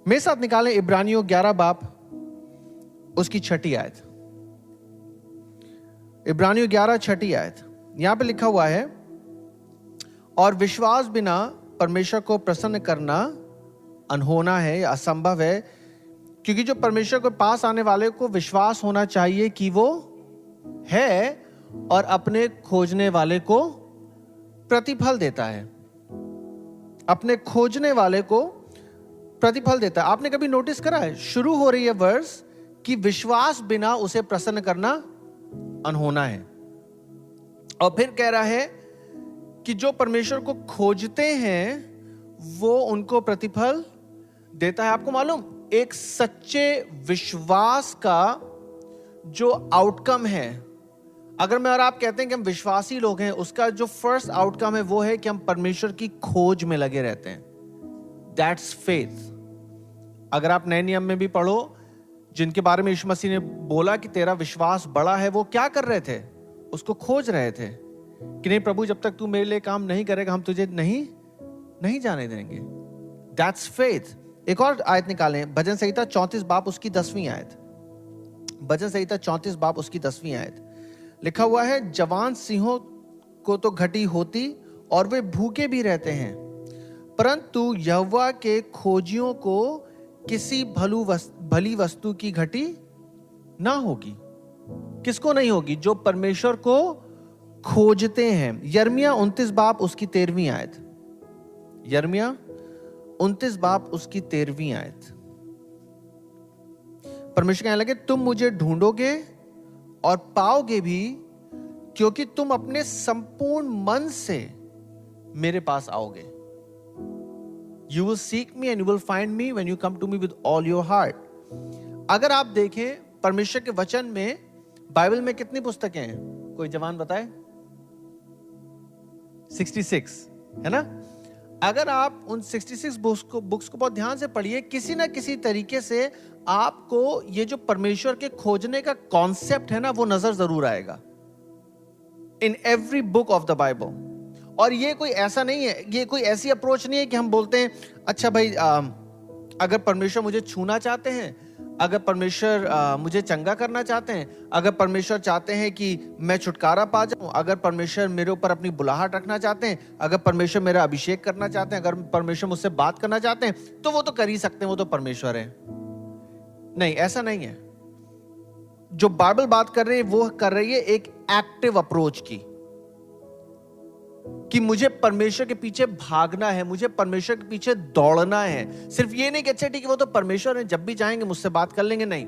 मेरे साथ निकालें इब्रानियों 11 बाब उसकी 6 आयत। इब्रानियों 11 6 आयत। यहां पे लिखा हुआ है, और विश्वास बिना परमेश्वर को प्रसन्न करना अनहोना है या असंभव है, क्योंकि जो परमेश्वर के पास आने वाले को विश्वास होना चाहिए कि वो है और अपने खोजने वाले को प्रतिफल देता है। अपने खोजने वाले को प्रतिफल देता है। आपने कभी नोटिस करा है, शुरू हो रही है वर्स कि विश्वास बिना उसे प्रसन्न करना अनहोना है, और फिर कह रहा है कि जो परमेश्वर को खोजते हैं वो उनको प्रतिफल देता है। आपको मालूम, एक सच्चे विश्वास का जो आउटकम है, अगर मैं और आप कहते हैं कि हम विश्वासी लोग हैं, उसका जो फर्स्ट आउटकम है वो है कि हम परमेश्वर की खोज में लगे रहते हैं। That's faith. अगर आप नए नियम में भी पढ़ो, जिनके बारे में यीशु मसीह ने बोला कि तेरा विश्वास बड़ा है, वो क्या कर रहे थे? उसको खोज रहे थे कि नहीं प्रभु, जब तक तू मेरे लिए काम नहीं करेगा हम तुझे नहीं जाने देंगे। That's faith. एक और आयत निकालें, भजन संहिता 34 बाब उसकी 10वीं आयत। भजन संहिता 34 बाब उसकी 10वीं आयत। लिखा हुआ है, जवान सिंहों को तो घटी होती और वे भूखे भी रहते हैं, परंतु यहोवा के खोजियों को किसी भली वस्तु की घटी ना होगी। किसको नहीं होगी? जो परमेश्वर को खोजते हैं। यिर्मयाह 29 बाब उसकी 13वीं आयत। यिर्मयाह 29 बाब उसकी 13वीं आयत। परमेश्वर कहने लगे, तुम मुझे ढूंढोगे और पाओगे भी, क्योंकि तुम अपने संपूर्ण मन से मेरे पास आओगे। You will seek me and you will find me when you come to me with all your heart. अगर आप देखें परमेश्वर के वचन में, बाइबल में कितनी पुस्तकें हैं? कोई जवान बताए? 66 है ना? अगर आप उन 66 बुक्स को बहुत ध्यान से पढ़िए, किसी ना किसी तरीके से आपको ये जो परमेश्वर के खोजने का कॉन्सेप्ट है ना, वो नजर जरूर आएगा in every book of the Bible. और ये कोई ऐसा नहीं है, ये कोई ऐसी अप्रोच नहीं है कि हम बोलते हैं अच्छा भाई, अगर परमेश्वर मुझे छूना चाहते हैं, अगर परमेश्वर मुझे चंगा करना चाहते हैं, अगर परमेश्वर चाहते हैं कि मैं छुटकारा पा जाऊं, अगर परमेश्वर मेरे ऊपर अपनी बुलाहट रखना चाहते हैं, अगर परमेश्वर मेरा अभिषेक करना चाहते हैं, अगर परमेश्वर मुझसे बात करना चाहते हैं, तो वो तो कर ही सकते हैं, वो तो परमेश्वर है। नहीं, ऐसा नहीं है। जो बाइबल बात कर रही है वो कर रही है एक एक्टिव अप्रोच की, कि मुझे परमेश्वर के पीछे भागना है, मुझे परमेश्वर के पीछे दौड़ना है। सिर्फ ये नहीं कि अच्छा ठीक है वो तो परमेश्वर है, जब भी चाहेंगे मुझसे बात कर लेंगे। नहीं,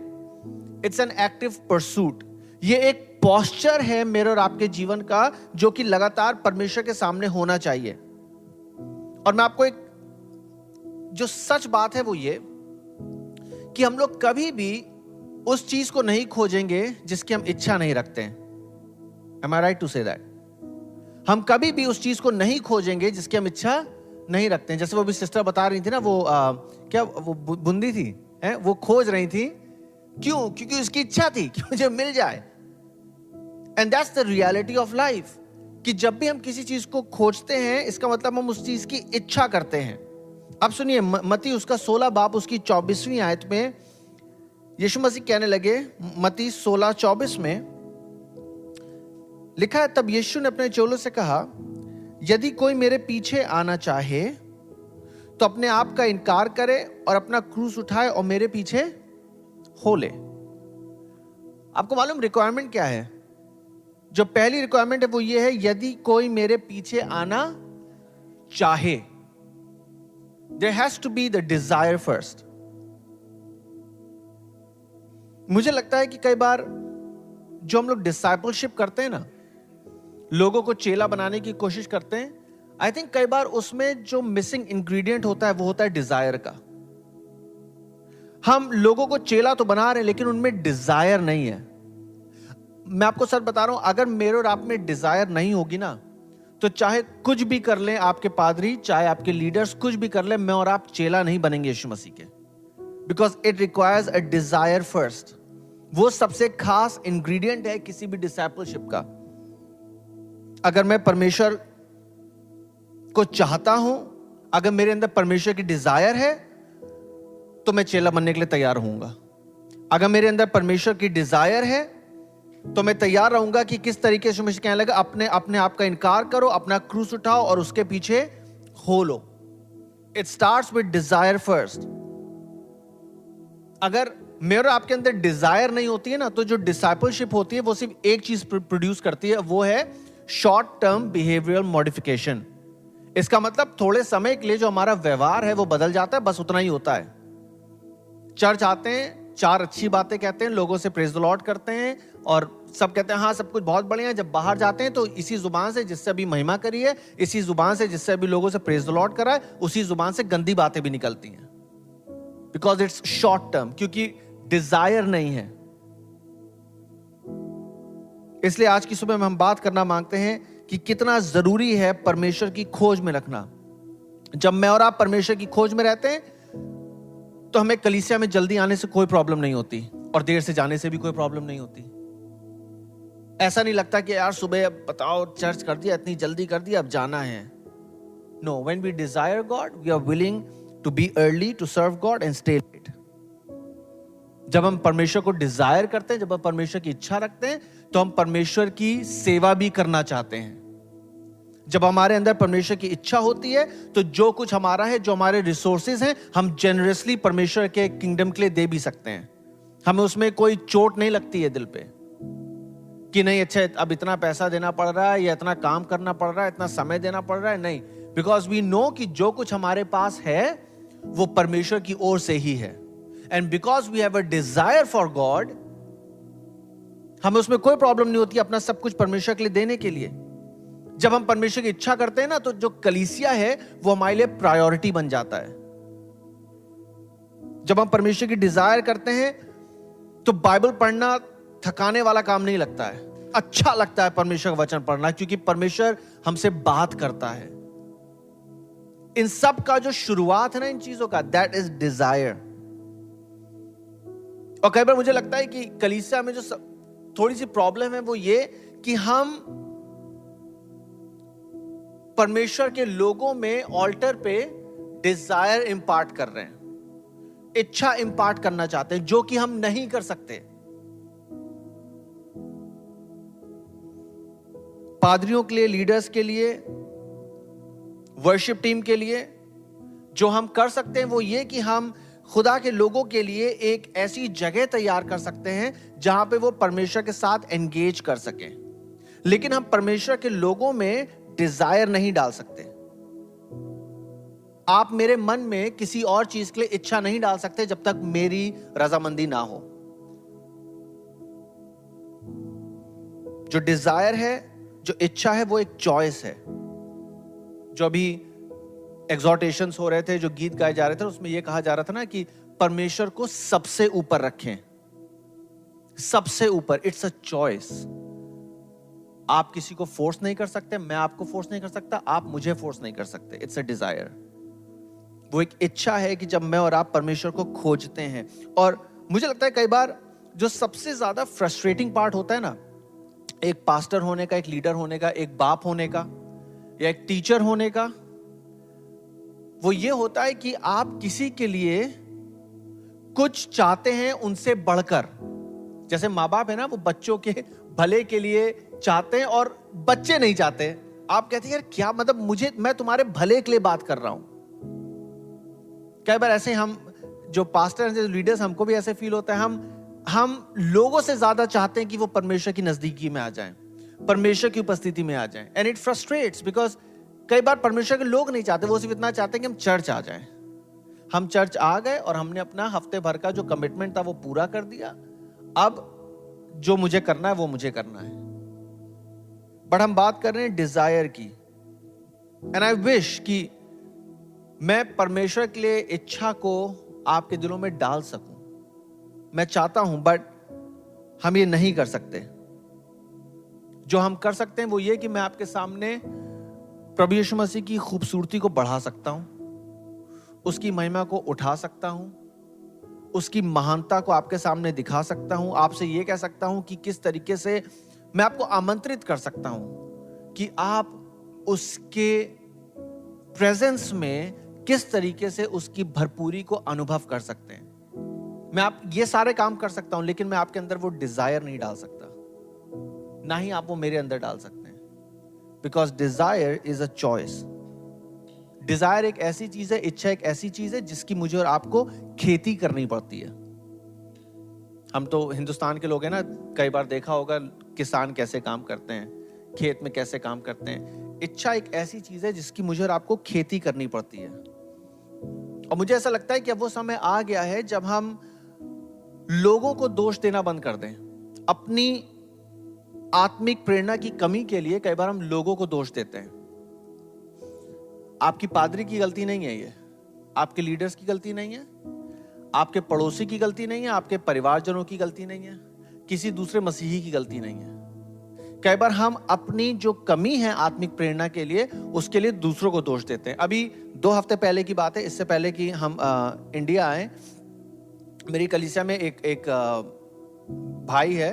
इट्स एन एक्टिव परसूट। ये एक पोस्चर है मेरे और आपके जीवन का, जो कि लगातार परमेश्वर के सामने होना चाहिए। और मैं आपको एक जो सच बात है वो ये कि हम लोग कभी भी उस चीज को नहीं खोजेंगे जिसकी हम इच्छा नहीं रखते हैं। Am I right to say that? हम कभी भी उस चीज को नहीं खोजेंगे जिसकी हम इच्छा नहीं रखते हैं। जैसे वो भी सिस्टर बता रही थी ना, वो क्या वो बुंदी थी है, वो खोज रही थी। क्यों? क्योंकि उसकी इच्छा थी कि मुझे मिल जाए। And that's the reality of life, कि जब भी हम किसी चीज को खोजते हैं, इसका मतलब हम उस चीज की इच्छा करते हैं। अब सुनिए, मत्ती उसका 16 बाब उसकी 24वीं आयत में यीशु मसीह कहने लगे, मत्ती 16:24 में लिखा है, तब यीशु ने अपने चेलों से कहा, यदि कोई मेरे पीछे आना चाहे तो अपने आप का इनकार करे और अपना क्रूस उठाए और मेरे पीछे हो ले। आपको मालूम रिक्वायरमेंट क्या है? जो पहली रिक्वायरमेंट है वो ये है, यदि कोई मेरे पीछे आना चाहे। There has to be the desire first. मुझे लगता है कि कई बार जो हम लोग डिसाइपलशिप करते हैं ना, लोगों को चेला बनाने की कोशिश करते हैं, आई थिंक कई बार उसमें जो मिसिंग इंग्रेडिएंट होता है वो होता है डिजायर का। हम लोगों को चेला तो बना रहे हैं लेकिन उनमें डिजायर नहीं है। मैं आपको सच बता रहा हूं, अगर मेरे और आप में डिजायर नहीं होगी ना, तो चाहे कुछ भी कर लें आपके पादरी, चाहे आपके लीडर्स कुछ भी कर लें, मैं और आप चेला नहीं बनेंगे यीशु मसीह के। Because it requires a desire first. वो सबसे खास इंग्रेडिएंट है किसी भी डिसाइपलशिप का। अगर मैं परमेश्वर को चाहता हूं, अगर मेरे अंदर परमेश्वर की डिजायर है, तो मैं चेला बनने के लिए तैयार होऊंगा। अगर मेरे अंदर परमेश्वर की डिजायर है तो मैं तैयार रहूंगा कि किस तरीके से मुझे कहने लगा, अपने आप का इनकार करो, अपना क्रूस उठाओ और उसके पीछे हो लो। It starts with desire first. अगर मेरे आपके अंदर डिजायर नहीं होती है ना, तो जो डिसाइपलशिप होती है वो सिर्फ एक चीज प्रोड्यूस करती है, वो है शॉर्ट टर्म बिहेवियरल मॉडिफिकेशन। इसका मतलब थोड़े समय के लिए जो हमारा व्यवहार है वो बदल जाता है, बस उतना ही होता है। चर्च आते हैं, 4 अच्छी बातें कहते हैं, लोगों से प्रेज द लॉर्ड करते हैं और सब कहते हैं हाँ सब कुछ बहुत बढ़िया है। जब बाहर जाते हैं तो इसी जुबान से जिससे अभी महिमा करी है, इसी जुबान से जिससे अभी लोगों से प्रेज द लॉर्ड करा है, उसी जुबान से गंदी बातें भी निकलती हैं। बिकॉज इट्स शॉर्ट टर्म, क्योंकि डिजायर नहीं है। इसलिए आज की सुबह में हम बात करना मांगते हैं कि कितना जरूरी है परमेश्वर की खोज में रखना। जब मैं और आप परमेश्वर की खोज में रहते हैं तो हमें कलीसिया में जल्दी आने से कोई प्रॉब्लम नहीं होती और देर से जाने से भी कोई प्रॉब्लम नहीं होती। ऐसा नहीं लगता कि यार सुबह अब बताओ चर्च कर दिया, इतनी जल्दी कर दिया, अब जाना है। No, when we desire God we are willing to be early to serve God and stay late. जब हम परमेश्वर को डिजायर करते हैं, जब हम परमेश्वर की इच्छा रखते हैं, तो हम परमेश्वर की सेवा भी करना चाहते हैं। जब हमारे अंदर परमेश्वर की इच्छा होती है तो जो कुछ हमारा है, जो हमारे रिसोर्सेज हैं, हम जेनरसली परमेश्वर के किंगडम के लिए दे भी सकते हैं। हमें उसमें कोई चोट नहीं लगती है दिल पे कि नहीं अच्छा अब इतना पैसा देना पड़ रहा है या इतना काम करना पड़ रहा है, इतना समय देना पड़ रहा है। नहीं, बिकॉज वी नो कि जो कुछ हमारे पास है वो परमेश्वर की ओर से ही है। And because we have a desire for God, हमें उसमें कोई प्रॉब्लम नहीं होती अपना सब कुछ परमेश्वर के लिए देने के लिए। जब हम परमेश्वर की इच्छा करते हैं ना, तो जो कलीसिया है वो हमारे लिए प्रायोरिटी बन जाता है। जब हम परमेश्वर की डिजायर करते हैं तो बाइबल पढ़ना थकाने वाला काम नहीं लगता है, अच्छा लगता है परमेश्वर का वचन पढ़ना, क्योंकि परमेश्वर हमसे बात करता है। इन सब का जो शुरुआत है ना इन चीजों का, दैट इज डिजायर। और कई बार मुझे लगता है कि कलीसिया में जो थोड़ी सी प्रॉब्लम है वो ये कि हम परमेश्वर के लोगों में ऑल्टर पे डिजायर इंपार्ट कर रहे हैं, इच्छा इंपार्ट करना चाहते हैं, जो कि हम नहीं कर सकते। पादरियों के लिए, लीडर्स के लिए, वर्शिप टीम के लिए जो हम कर सकते हैं वो ये कि हम खुदा के लोगों के लिए एक ऐसी जगह तैयार कर सकते हैं जहां पे वो परमेश्वर के साथ एंगेज कर सकें। लेकिन हम परमेश्वर के लोगों में डिजायर नहीं डाल सकते। आप मेरे मन में किसी और चीज के लिए इच्छा नहीं डाल सकते जब तक मेरी रजामंदी ना हो। जो डिजायर है, जो इच्छा है, वो एक चॉइस है। जो अभी एग्जॉर्टेशंस हो रहे थे, जो गीत गाए जा रहे थे, उसमें यह कहा जा रहा था ना कि परमेश्वर को सबसे ऊपर रखें, सबसे ऊपर। It's a choice. आप किसी को फोर्स नहीं कर सकते, मैं आपको फोर्स नहीं कर सकता, आप मुझे फोर्स नहीं कर सकते। It's a desire. वो एक इच्छा है कि जब मैं और आप परमेश्वर को खोजते हैं। और मुझे लगता है कई बार जो सबसे ज्यादा फ्रस्ट्रेटिंग पार्ट होता है ना, एक पास्टर होने का, एक लीडर होने का, एक बाप होने का या एक टीचर होने का, वो ये होता है कि आप किसी के लिए कुछ चाहते हैं उनसे बढ़कर। जैसे माँ बाप है ना, वो बच्चों के भले के लिए चाहते हैं और बच्चे नहीं चाहते। आप कहते हैं यार क्या मतलब, मैं तुम्हारे भले के लिए बात कर रहा हूं। कई बार ऐसे हम जो पास्टर हैं, जो लीडर्स, हमको भी ऐसे फील होता है हम लोगों से ज्यादा चाहते हैं कि वो परमेश्वर की नजदीकी में आ जाएं, परमेश्वर की उपस्थिति में आ जाएं। एंड इट फ्रस्ट्रेट्स बिकॉज कई बार परमेश्वर के लोग नहीं चाहते, वो सिर्फ इतना चाहते हैं कि हम चर्च आ जाएं। हम चर्च आ गए और हमने अपना हफ्ते भर का जो कमिटमेंट था वो पूरा कर दिया। अब जो मुझे करना है वो मुझे करना है। बट हम बात कर रहे हैं डिजायर की। एंड आई विश कि मैं परमेश्वर के लिए इच्छा को आपके दिलों में डाल सकूं। मैं चाहता हूं, बट हम ये नहीं कर सकते। जो हम कर सकते हैं वो ये कि मैं आपके सामने प्रभु यीशु मसीह की खूबसूरती को बढ़ा सकता हूं, उसकी महिमा को उठा सकता हूं, उसकी महानता को आपके सामने दिखा सकता हूं। आपसे ये कह सकता हूं कि किस तरीके से मैं आपको आमंत्रित कर सकता हूं कि आप उसके प्रेजेंस में किस तरीके से उसकी भरपूरी को अनुभव कर सकते हैं। मैं आप ये सारे काम कर सकता हूं, लेकिन मैं आपके अंदर वो डिजायर नहीं डाल सकता, ना ही आप वो मेरे अंदर डाल सकते हैं। Because desire is a choice. Desire एक ऐसी चीज है, इच्छा एक ऐसी चीज है जिसकी मुझे और आपको खेती करनी पड़ती है। हम तो हिंदुस्तान के लोग हैं ना, कई बार देखा होगा किसान कैसे काम करते हैं, खेत में कैसे काम करते हैं। इच्छा एक ऐसी चीज है जिसकी मुझे और आपको खेती करनी पड़ती है। और मुझे ऐसा लगता है कि अब वो समय आ गया है जब हम लोगों को दोष देना बंद कर दें। अपनी आत्मिक प्रेरणा की कमी के लिए कई बार हम लोगों को दोष देते हैं। आपकी पादरी की गलती नहीं है, ये आपके लीडर्स की गलती नहीं है, आपके पड़ोसी की गलती नहीं है, आपके परिवारजनों की गलती नहीं है, किसी दूसरे मसीही की गलती नहीं है। कई बार हम अपनी जो कमी है आत्मिक प्रेरणा के लिए, उसके लिए दूसरों को दोष देते हैं। अभी 2 हफ्ते पहले की बात है, इससे पहले कि हम इंडिया आए, मेरी कलीसिया में एक भाई है,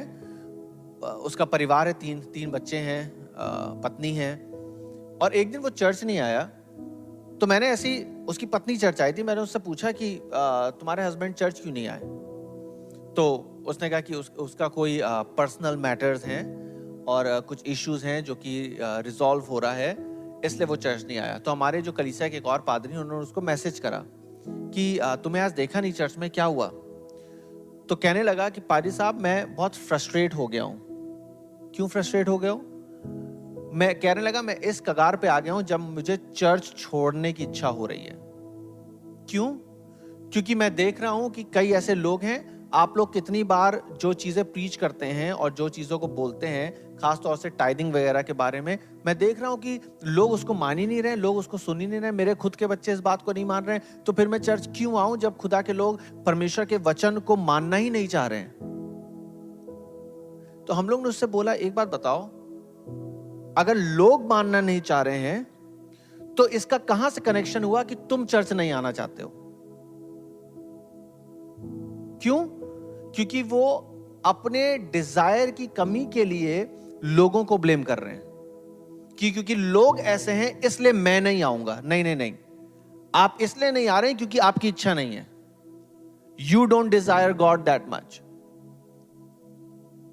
उसका परिवार है, तीन बच्चे हैं, पत्नी है। और एक दिन वो चर्च नहीं आया, तो मैंने ऐसी, उसकी पत्नी चर्च आई थी, मैंने उससे पूछा कि तुम्हारे हस्बैंड चर्च क्यों नहीं आए। तो उसने कहा कि उसका कोई पर्सनल मैटर्स हैं और कुछ इश्यूज हैं जो कि रिजॉल्व हो रहा है, इसलिए वो चर्च नहीं आया। तो हमारे जो कलीसिया के एक और पादरी, उन्होंने उसको मैसेज करा कि तुम्हें आज देखा नहीं चर्च में, क्या हुआ। तो कहने लगा कि पादरी साहब, मैं बहुत फ्रस्ट्रेट हो गया हूँ। क्यों फ्रस्ट्रेट हो गया हूँ? मैं कहने लगा, मैं इस कगार पे आ गया हूं जब मुझे चर्च छोड़ने की इच्छा हो रही है। क्यों? क्योंकि मैं देख रहा हूं कि कई ऐसे लोग हैं, आप लोग कितनी बार जो चीजें प्रीच करते हैं और जो चीजों को बोलते हैं, खासतौर से टाइदिंग वगैरह के बारे में, मैं देख रहा हूं कि लोग उसको मान ही नहीं रहे, लोग उसको सुन ही नहीं रहे। मेरे खुद के बच्चे इस बात को नहीं मान रहे हैं, तो फिर मैं चर्च क्यों आऊं जब खुदा के लोग परमेश्वर के वचन को मानना ही नहीं चाह रहे हैं। तो हम लोग ने उससे बोला, एक बात बताओ, अगर लोग मानना नहीं चाह रहे हैं तो इसका कहां से कनेक्शन हुआ कि तुम चर्च नहीं आना चाहते हो? क्यों? क्योंकि वो अपने डिजायर की कमी के लिए लोगों को ब्लेम कर रहे हैं कि क्योंकि लोग ऐसे हैं इसलिए मैं नहीं आऊंगा। नहीं नहीं नहीं, आप इसलिए नहीं आ रहे हैं क्योंकि आपकी इच्छा नहीं है। You don't Dzire God that much.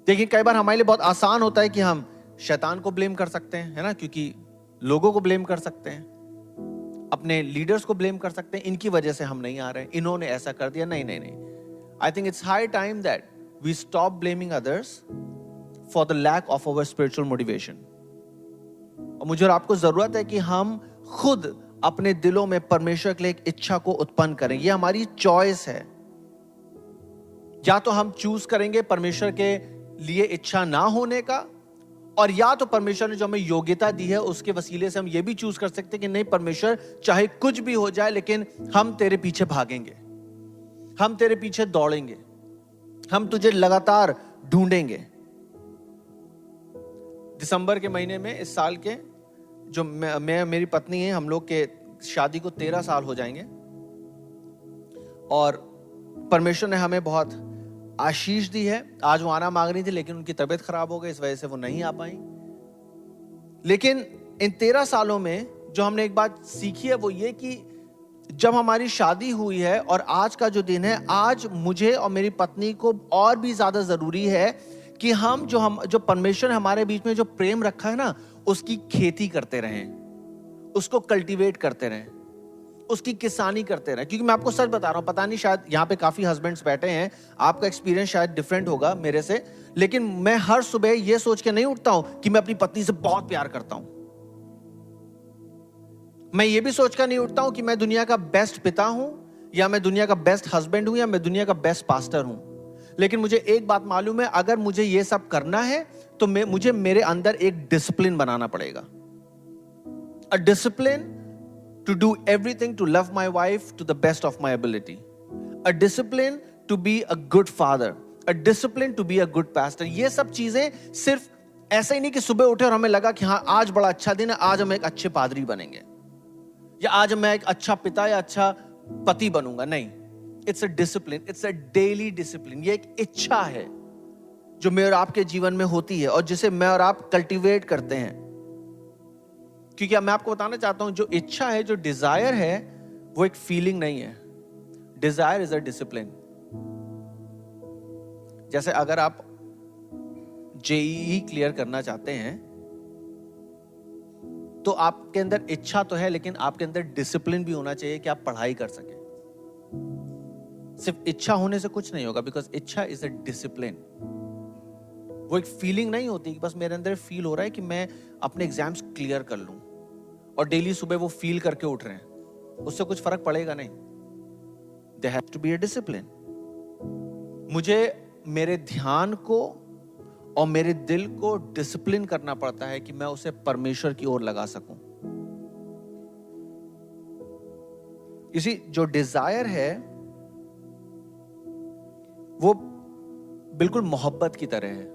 देखिए, कई बार हमारे लिए बहुत आसान होता है कि हम शैतान को ब्लेम कर सकते हैं, है ना, क्योंकि लोगों को ब्लेम कर सकते हैं, अपने लीडर्स को ब्लेम कर सकते हैं, इनकी वजह से हम नहीं आ रहे, इन्होंने ऐसा कर दिया। नहीं नहीं नहीं, I think it's high time that we stop blaming others for the lack of our spiritual motivation. और मुझे और आपको जरूरत है कि हम खुद अपने दिलों में परमेश्वर के लिए एक इच्छा को उत्पन्न करें। यह हमारी चॉइस है। या तो हम चूज करेंगे परमेश्वर के लिए इच्छा ना होने का, और या तो परमेश्वर ने जो हमें योग्यता दी है उसके वसीले से हम ये भी चूज कर सकते हैं कि नहीं, परमेश्वर चाहे कुछ भी हो जाए लेकिन हम तेरे पीछे भागेंगे, हम तेरे पीछे दौड़ेंगे, हम तुझे लगातार ढूंढेंगे। दिसंबर के महीने में इस साल के, जो मैं मेरी पत्नी है, हम लोग के शादी को 13 साल हो जाएंगे। और परमेश्वर ने हमें बहुत आशीष दी है। आज वो आना मांग रही थी, लेकिन उनकी तबीयत खराब हो गई, इस वजह से वो नहीं आ पाई। लेकिन इन 13 सालों में जो हमने एक बात सीखी है वो ये कि जब हमारी शादी हुई है और आज का जो दिन है, आज मुझे और मेरी पत्नी को और भी ज्यादा जरूरी है कि हम जो परमेश्वर ने हमारे बीच में जो प्रेम रखा है ना, उसकी खेती करते रहें, उसको कल्टीवेट करते रहें, उसकी किसानी करते रहें। क्योंकि मैं आपको सच बता रहा हूं, पता नहीं, शायद यहाँ पे काफी हस्बैंड्स बैठे हैं, आपका एक्सपीरियंस शायद डिफरेंट होगा मेरे से, लेकिन मैं हर सुबह ये सोच के नहीं उठता हूं कि मैं अपनी पत्नी से बहुत प्यार करता हूं। मैं ये भी सोच कर नहीं उठता हूं कि मैं दुनिया का बेस्ट पिता हूं, या मैं दुनिया का बेस्ट हस्बैंड हूं, या मैं दुनिया का बेस्ट पास्टर हूं। लेकिन मुझे एक बात मालूम है, अगर मुझे ये सब करना है तो मुझे मेरे अंदर एक डिसिप्लिन बनाना पड़ेगा। A discipline to do everything to love my wife to the best of my ability, a discipline to be a good father, a discipline to be a good pastor। ये सब चीजें सिर्फ ऐसा ही नहीं कि सुबह उठे और हमें लगा कि हाँ आज बड़ा अच्छा दिन है, आज हम एक अच्छे पादरी बनेंगे, या आज मैं एक अच्छा पिता या अच्छा पति बनूंगा। नहीं, it's a discipline, it's a daily discipline. ये एक इच्छा है जो मैं और आपके जीवन में होती है और जिसे मैं और आप कल्टीवेट करते हैं। क्योंकि मैं आपको बताना चाहता हूं, जो इच्छा है, जो डिजायर है, वो एक फीलिंग नहीं है। Dzire is a discipline. जैसे अगर आप जेईई क्लियर करना चाहते हैं तो आपके अंदर इच्छा तो है, लेकिन आपके अंदर डिसिप्लिन भी होना चाहिए कि आप पढ़ाई कर सकें। सिर्फ इच्छा होने से कुछ नहीं होगा, बिकॉज इच्छा इज अ डिसिप्लिन। वो एक फीलिंग नहीं होती कि बस मेरे अंदर फील हो रहा है कि मैं अपने एग्जाम्स क्लियर कर लूं, और डेली सुबह वो फील करके उठ रहे हैं, उससे कुछ फर्क पड़ेगा नहीं। There has to be a discipline. मुझे मेरे ध्यान को और मेरे दिल को डिसिप्लिन करना पड़ता है कि मैं उसे परमेश्वर की ओर लगा सकूं। इसी जो डिजायर है वो बिल्कुल मोहब्बत की तरह है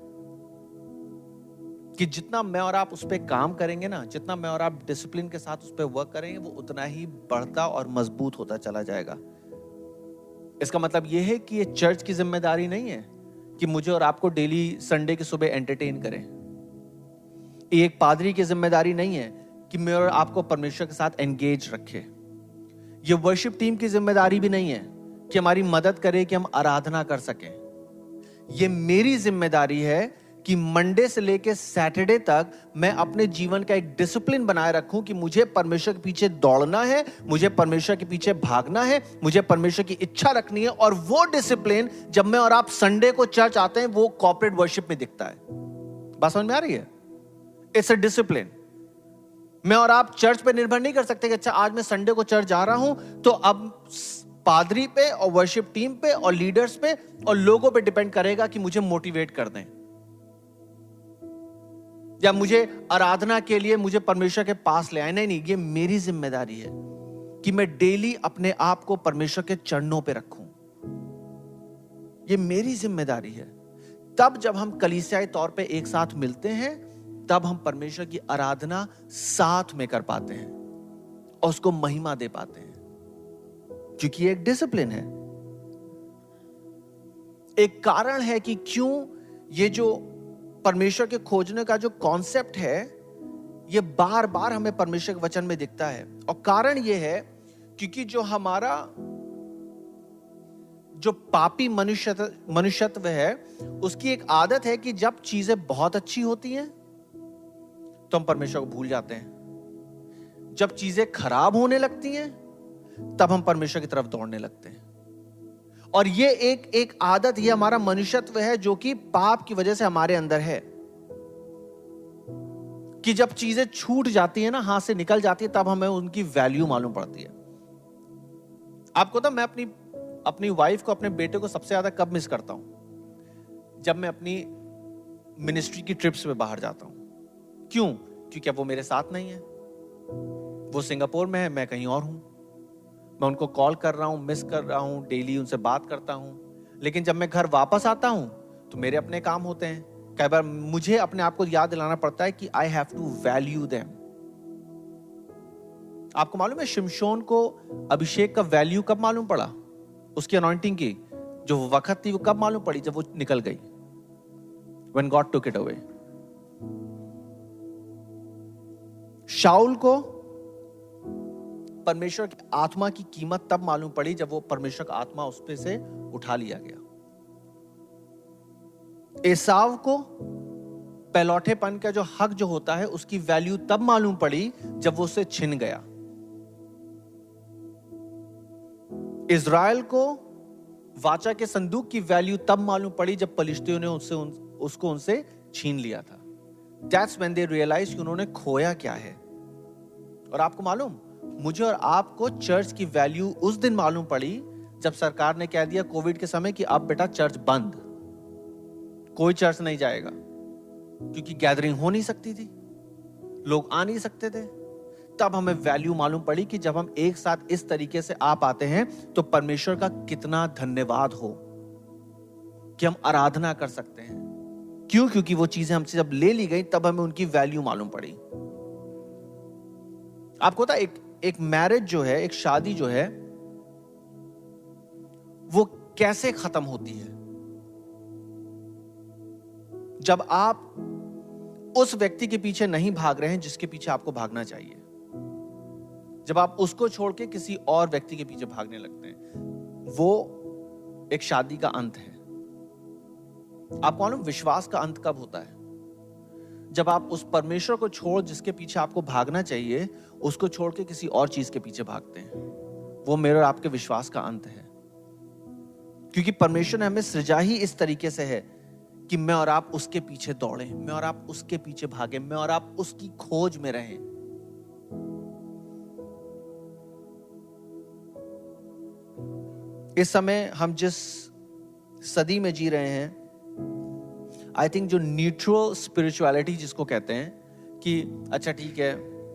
कि जितना मैं और आप उस पर काम करेंगे ना, जितना मैं और आप डिसिप्लिन के साथ उस पर वर्क करेंगे, वो उतना ही बढ़ता और मजबूत होता चला जाएगा। इसका मतलब यह है कि ये चर्च की जिम्मेदारी नहीं है कि मुझे और आपको डेली संडे की सुबह एंटरटेन करें। ये एक पादरी की जिम्मेदारी नहीं है कि मैं और आपको परमेश्वर के साथ एंगेज रखे। ये वर्शिप टीम की जिम्मेदारी भी नहीं है कि हमारी मदद करे कि हम आराधना कर सकें। ये मेरी जिम्मेदारी है कि मंडे से लेकर सैटरडे तक मैं अपने जीवन का एक डिसिप्लिन बनाए रखूं कि मुझे परमेश्वर के पीछे दौड़ना है, मुझे परमेश्वर के पीछे भागना है, मुझे परमेश्वर की इच्छा रखनी है। और वो डिसिप्लिन जब मैं और आप संडे को चर्च आते हैं वो कॉर्पोरेट वर्शिप में दिखता है। बात समझ में आ रही है? It's a discipline. मैं और आप चर्च पे निर्भर नहीं कर सकते कि अच्छा आज मैं संडे को चर्च जा रहा हूं तो अब पादरी पे और वर्शिप टीम पे और लीडर्स पे और लोगों पे डिपेंड करेगा कि मुझे मोटिवेट कर दें, या मुझे आराधना के लिए मुझे परमेश्वर के पास ले आए। नहीं, ये मेरी जिम्मेदारी है कि मैं डेली अपने आप को परमेश्वर के चरणों पे रखूं। ये मेरी जिम्मेदारी है। तब जब हम कलीसियाई तौर पे एक साथ मिलते हैं, तब हम परमेश्वर की आराधना साथ में कर पाते हैं और उसको महिमा दे पाते हैं, क्योंकि ये एक डिसिप्लिन है। एक कारण है कि क्यों ये जो परमेश्वर के खोजने का जो कॉन्सेप्ट है, ये बार बार हमें परमेश्वर के वचन में दिखता है। और कारण ये है क्योंकि जो हमारा जो पापी मनुष्यत्व है, उसकी एक आदत है कि जब चीजें बहुत अच्छी होती हैं तो हम परमेश्वर को भूल जाते हैं। जब चीजें खराब होने लगती हैं तब हम परमेश्वर की तरफ दौड़ने लगते हैं। और ये एक आदत, ये हमारा मनुष्यत्व है जो कि पाप की वजह से हमारे अंदर है, कि जब चीजें छूट जाती है ना, हाथ से निकल जाती है, तब हमें उनकी वैल्यू मालूम पड़ती है। आपको तो मैं अपनी वाइफ को, अपने बेटे को सबसे ज्यादा कब मिस करता हूं? जब मैं अपनी मिनिस्ट्री की ट्रिप्स पे बाहर जाता हूं। क्यों? क्योंकि अब वो मेरे साथ नहीं है, वो सिंगापुर में है, मैं कहीं और हूं। मैं उनको कॉल कर रहा हूं, मिस कर रहा हूं, डेली उनसे बात करता हूं, लेकिन जब मैं घर वापस आता हूं तो मेरे अपने काम होते हैं। कई बार मुझे अपने आप को याद दिलाना पड़ता है कि I have to value them. आपको मालूम है शिमशोन को अभिषेक का वैल्यू कब मालूम पड़ा? उसकी अनॉइंटिंग की जो वक्त थी वो कब मालूम पड़ी? जब वो निकल गई, when God took it away। शाऊल को परमेश्वर की आत्मा की कीमत तब मालूम पड़ी जब वो परमेश्वर का आत्मा उस पे से उठा लिया गया। एसाव को पहलौठेपन का जो हक जो होता है उसकी वैल्यू तब मालूम पड़ी जब वो उससे छिन गया। इज़राइल को वाचा के संदूक की वैल्यू तब मालूम पड़ी जब पलिश्तियों ने उसको उनसे छीन लिया था। That's when they realized कि उन्होंने खोया क्या है। और आपको मालूम, मुझे और आपको चर्च की वैल्यू उस दिन मालूम पड़ी जब सरकार ने कह दिया कोविड के समय कि अब बेटा चर्च बंद, कोई चर्च नहीं जाएगा, क्योंकि गैदरिंग हो नहीं सकती थी, लोग आ नहीं सकते थे। तब हमें वैल्यू मालूम पड़ी कि जब हम एक साथ इस तरीके से आ पाते हैं तो परमेश्वर का कितना धन्यवाद हो कि हम आराधना कर सकते हैं। क्यों? क्योंकि वो चीजें हमसे जब ले ली गई तब हमें उनकी वैल्यू मालूम पड़ी। आपको पता एक मैरिज जो है, एक शादी जो है, वो कैसे खत्म होती है? जब आप उस व्यक्ति के पीछे नहीं भाग रहे हैं जिसके पीछे आपको भागना चाहिए। जब आप उसको छोड़ के किसी और व्यक्ति के पीछे भागने लगते हैं, वो एक शादी का अंत है। आपको मालूम विश्वास का अंत कब होता है? जब आप उस परमेश्वर को छोड़ जिसके पीछे आपको भागना चाहिए, उसको छोड़ के किसी और चीज के पीछे भागते हैं। वो मेरे और आपके विश्वास का अंत है। क्योंकि परमेश्वर ने हमें सृजा ही इस तरीके से है कि मैं और आप उसके पीछे दौड़ें, मैं और आप उसके पीछे भागें, मैं और आप उसकी खोज में रहें। इस समय हम जिस सदी में जी रहे हैं, आई थिंक जो न्यूट्रल स्पिरिचुअलिटी जिसको कहते हैं कि अच्छा ठीक है,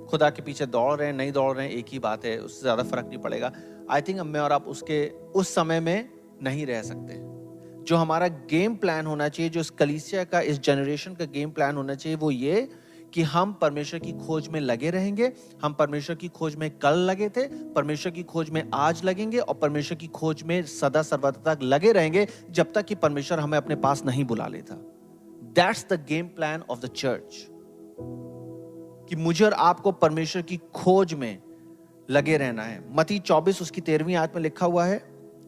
खुदा के पीछे दौड़ रहे हैं नहीं दौड़ रहे हैं एक ही बात है, उससे ज्यादा फर्क नहीं पड़ेगा। आई थिंक मैं और आप उसके उस समय में नहीं रह सकते। जो हमारा गेम प्लान होना चाहिए, जो इस कलीसिया का, इस जनरेशन का गेम प्लान होना चाहिए, वो ये कि हम परमेश्वर की खोज में लगे रहेंगे। हम परमेश्वर की खोज में कल लगे थे, परमेश्वर की खोज में आज लगेंगे और परमेश्वर की खोज में सदा सर्वदा तक लगे रहेंगे, जब तक कि परमेश्वर हमें अपने पास नहीं बुला लेता। That's the game plan of the church, कि मुझे और आपको परमेश्वर की खोज में लगे रहना है। मत्ती 24 उसकी 13वीं आयत में लिखा हुआ है,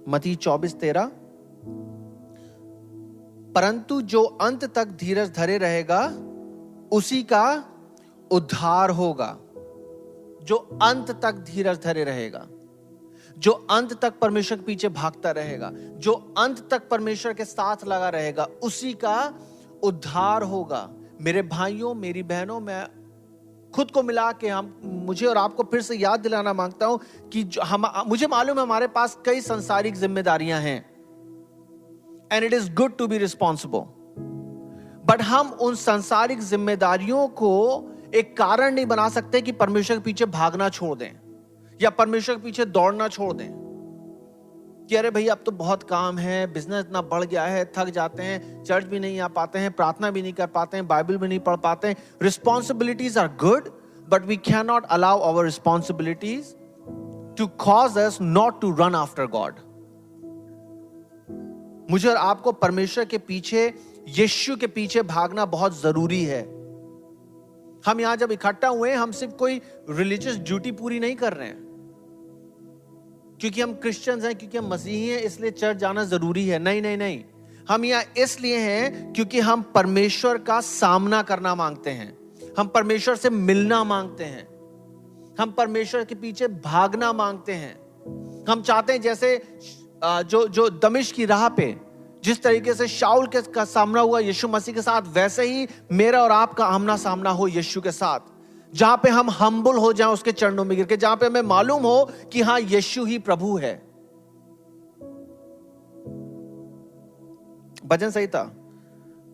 मत्ती 24:13, परंतु जो अंत तक धीरज धरे रहेगा उसी का उद्धार होगा। जो अंत तक धीरज धरे रहेगा, जो अंत तक परमेश्वर के पीछे भागता रहेगा, जो अंत तक परमेश्वर के साथ लगा रहेगा, उसी का उद्धार होगा। मेरे भाइयों, मेरी बहनों, मैं खुद को मिला के मुझे और आपको फिर से याद दिलाना मांगता हूं कि मुझे मालूम है हमारे पास कई सांसारिक जिम्मेदारियां हैं, and it is good to be responsible, but हम उन सांसारिक जिम्मेदारियों को एक कारण नहीं बना सकते कि परमेश्वर के पीछे भागना छोड़ दें या परमेश्वर के पीछे दौड़ना छोड़ दें कि अरे भैया अब तो बहुत काम है, बिजनेस इतना बढ़ गया है, थक जाते हैं, चर्च भी नहीं आ पाते हैं, प्रार्थना भी नहीं कर पाते हैं, बाइबल भी नहीं पढ़ पाते हैं। Responsibilities are good, but we can not allow our responsibilities to cause us not to run after God. मुझे और आपको परमेश्वर के पीछे, यीशु के पीछे भागना बहुत जरूरी है। हम यहां जब इकट्ठा हुए, हम सिर्फ कोई रिलीजियस ड्यूटी पूरी नहीं कर रहे हैं क्योंकि हम क्रिश्चियंस हैं, क्योंकि हम मसीही हैं इसलिए चर्च जाना जरूरी है। नहीं नहीं नहीं, हम यहां इसलिए हैं क्योंकि हम परमेश्वर का सामना करना मांगते हैं, हम परमेश्वर से मिलना मांगते हैं, हम परमेश्वर के पीछे भागना मांगते हैं। हम चाहते हैं जैसे जो दमिश्क की राह पे जिस तरीके से शाऊल का सामना हुआ यीशु मसीह के साथ, वैसे ही मेरा और आपका आमना सामना हो यीशु के साथ, जहां पे हम हम्बल हो जाएं उसके चरणों में गिर के, जहां पे हमें मालूम हो कि हां यीशु ही प्रभु है। भजन संहिता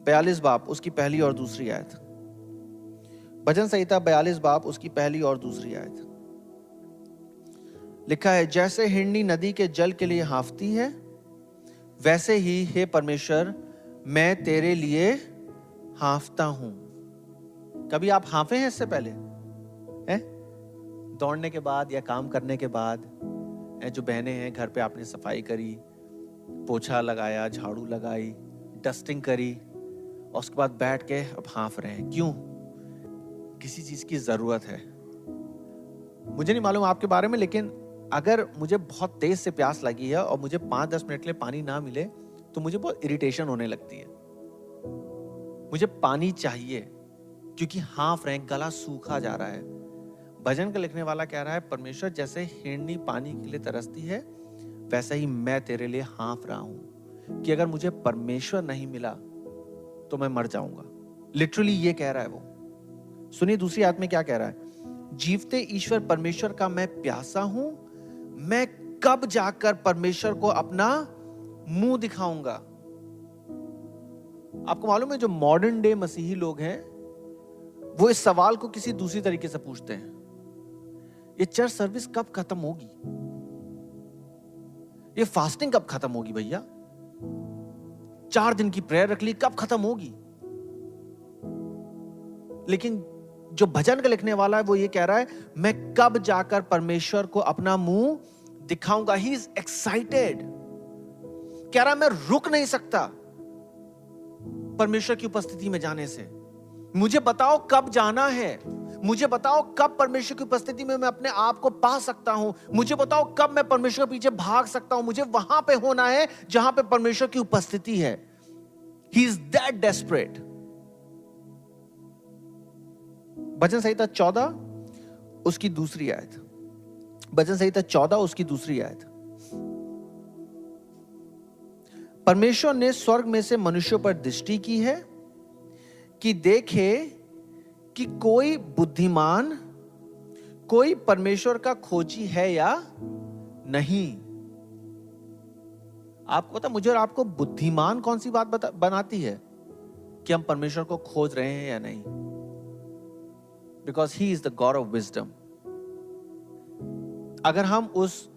42 बाब उसकी पहली और दूसरी आयत। भजन संहिता 42 बाब उसकी पहली और दूसरी आयत लिखा है, जैसे हिरनी नदी के जल के लिए हाँफती है, वैसे ही हे परमेश्वर मैं तेरे लिए हाँफता हूं। कभी आप हाँफे हैं इससे पहले? हैं? दौड़ने के बाद या काम करने के बाद, जो बहनें हैं घर पे आपने सफाई करी, पोछा लगाया, झाड़ू लगाई, डस्टिंग करी, और उसके बाद बैठ के अब हाँफ रहे हैं। क्यों? किसी चीज की जरूरत है। मुझे नहीं मालूम आपके बारे में, लेकिन अगर मुझे बहुत तेज से प्यास लगी है और मुझे 5-10 मिनट के लिए पानी ना मिले तो मुझे बहुत इरिटेशन होने लगती है। मुझे पानी चाहिए क्योंकि हाँफ रहे, गला सूखा जा रहा है। भजन का लिखने वाला कह रहा है, परमेश्वर जैसे हिरनी पानी के लिए तरसती है, वैसे ही मैं तेरे लिए हाँफ रहा हूं कि अगर मुझे परमेश्वर नहीं मिला तो मैं मर जाऊंगा। लिटरली ये कह रहा है वो। सुनिए दूसरी आयत में क्या कह रहा है, जीवते ईश्वर परमेश्वर का मैं प्यासा हूं, मैं कब जाकर परमेश्वर को अपना मुंह दिखाऊंगा। आपको मालूम है जो मॉडर्न डे मसीही लोग हैं वो इस सवाल को किसी दूसरी तरीके से पूछते हैं, ये चर्च सर्विस कब खत्म होगी, ये फास्टिंग कब खत्म होगी भैया, 4 दिन की प्रेयर रख ली, कब खत्म होगी। लेकिन जो भजन का लिखने वाला है वो ये कह रहा है, मैं कब जाकर परमेश्वर को अपना मुंह दिखाऊंगा। ही इज एक्साइटेड, कह रहा है मैं रुक नहीं सकता परमेश्वर की उपस्थिति में जाने से। मुझे बताओ कब जाना है, मुझे बताओ कब परमेश्वर की उपस्थिति में मैं अपने आप को पा सकता हूं, मुझे बताओ कब मैं परमेश्वर के पीछे भाग सकता हूं, मुझे वहां पे होना है जहां पे परमेश्वर की उपस्थिति है. He is that desperate. भजन संहिता 14 उसकी दूसरी आयत. भजन संहिता 14 उसकी दूसरी आयत. परमेश्वर ने स्वर्ग में से मनुष्यों पर दृष्टि की है कि देखे कि कोई बुद्धिमान, कोई परमेश्वर का खोजी है या नहीं. आपको पता, मुझे और आपको बुद्धिमान कौन सी बात बनाती है कि हम परमेश्वर को खोज रहे हैं या नहीं? Because he is the God of wisdom. अगर हम उस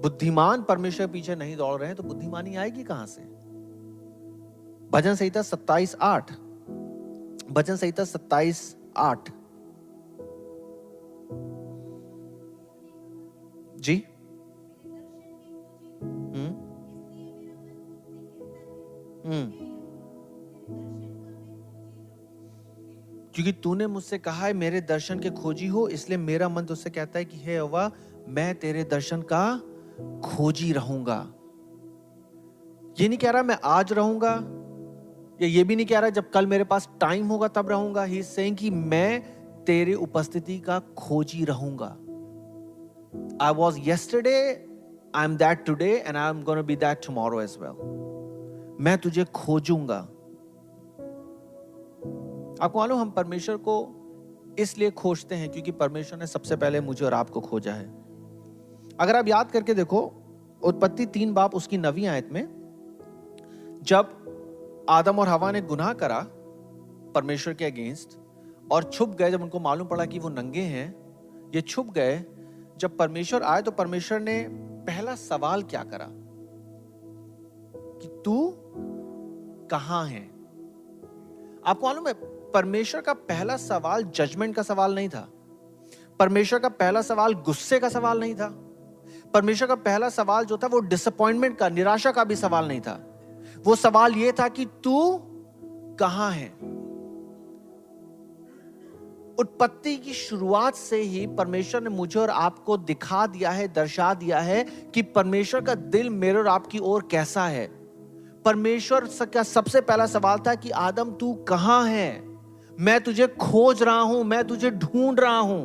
बुद्धिमान परमेश्वर पीछे नहीं दौड़ रहे हैं तो बुद्धिमानी आएगी कहां से? भजन संहिता 27:8. भजन संहिता 27:8 जी. क्योंकि तूने मुझसे कहा है मेरे दर्शन के खोजी हो, इसलिए मेरा मन तुझसे कहता है कि हे यहोवा मैं तेरे दर्शन का खोजी रहूंगा. ये नहीं कह रहा मैं आज रहूंगा, या ये भी नहीं कह रहा जब कल मेरे पास टाइम होगा तब रहूंगा. ही इज सेइंग कि मैं तेरे उपस्थिति का खोजी रहूंगा. I was yesterday, I am that today and I am gonna be that tomorrow as well. मैं तुझे खोजूंगा. आपको मालूम, हम परमेश्वर को इसलिए खोजते हैं क्योंकि परमेश्वर ने सबसे पहले मुझे और आपको खोजा है. अगर आप याद करके देखो, उत्पत्ति 3 बाब उसकी 9वीं आयत में जब आदम और हवा ने गुनाह करा परमेश्वर के अगेंस्ट और छुप गए, जब उनको मालूम पड़ा कि वो नंगे हैं, ये छुप गए, जब परमेश्वर आए तो परमेश्वर ने पहला सवाल क्या करा कि तू कहां है? आपको मालूम है, परमेश्वर का पहला सवाल जजमेंट का सवाल नहीं था. परमेश्वर का पहला सवाल गुस्से का सवाल नहीं था. परमेश्वर का पहला सवाल जो था वो डिसअपॉइंटमेंट का, निराशा का भी सवाल नहीं था. वो सवाल ये था कि तू कहां है? उत्पत्ति की शुरुआत से ही परमेश्वर ने मुझे और आपको दिखा दिया है, दर्शा दिया है कि परमेश्वर का दिल मेरे और आपकी ओर कैसा है. परमेश्वर का सबसे पहला सवाल था कि आदम तू कहां है? मैं तुझे खोज रहा हूं, मैं तुझे ढूंढ रहा हूं.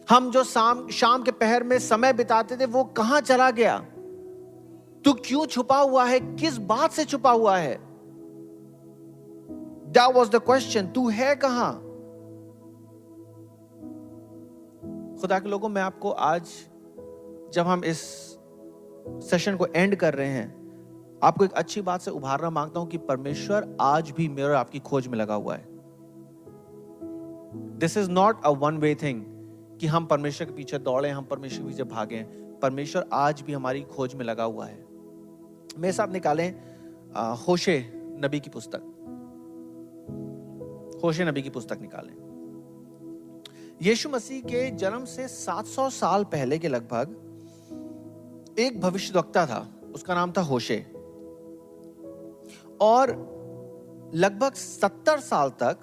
हम जो शाम के पहर में समय बिताते थे वो कहां चला गया? तू क्यों छुपा हुआ है? किस बात से छुपा हुआ है? That was the question. तू है कहां? खुदा के लोगों, मैं आपको आज जब हम इस सेशन को एंड कर रहे हैं, आपको एक अच्छी बात से उभारना मांगता हूं कि परमेश्वर आज भी मेरे और आपकी खोज में लगा हुआ है. This is not a one way thing कि हम परमेश्वर के पीछे दौड़े, हम परमेश्वर के पीछे भागे. परमेश्वर आज भी हमारी खोज में लगा हुआ है. मेरे साथ निकालें होशे नबी की पुस्तक. होशे नबी की पुस्तक निकालें. यीशु मसीह के जन्म से 700 साल पहले के लगभग एक भविष्यवक्ता था, उसका नाम था होशे. और लगभग 70 साल तक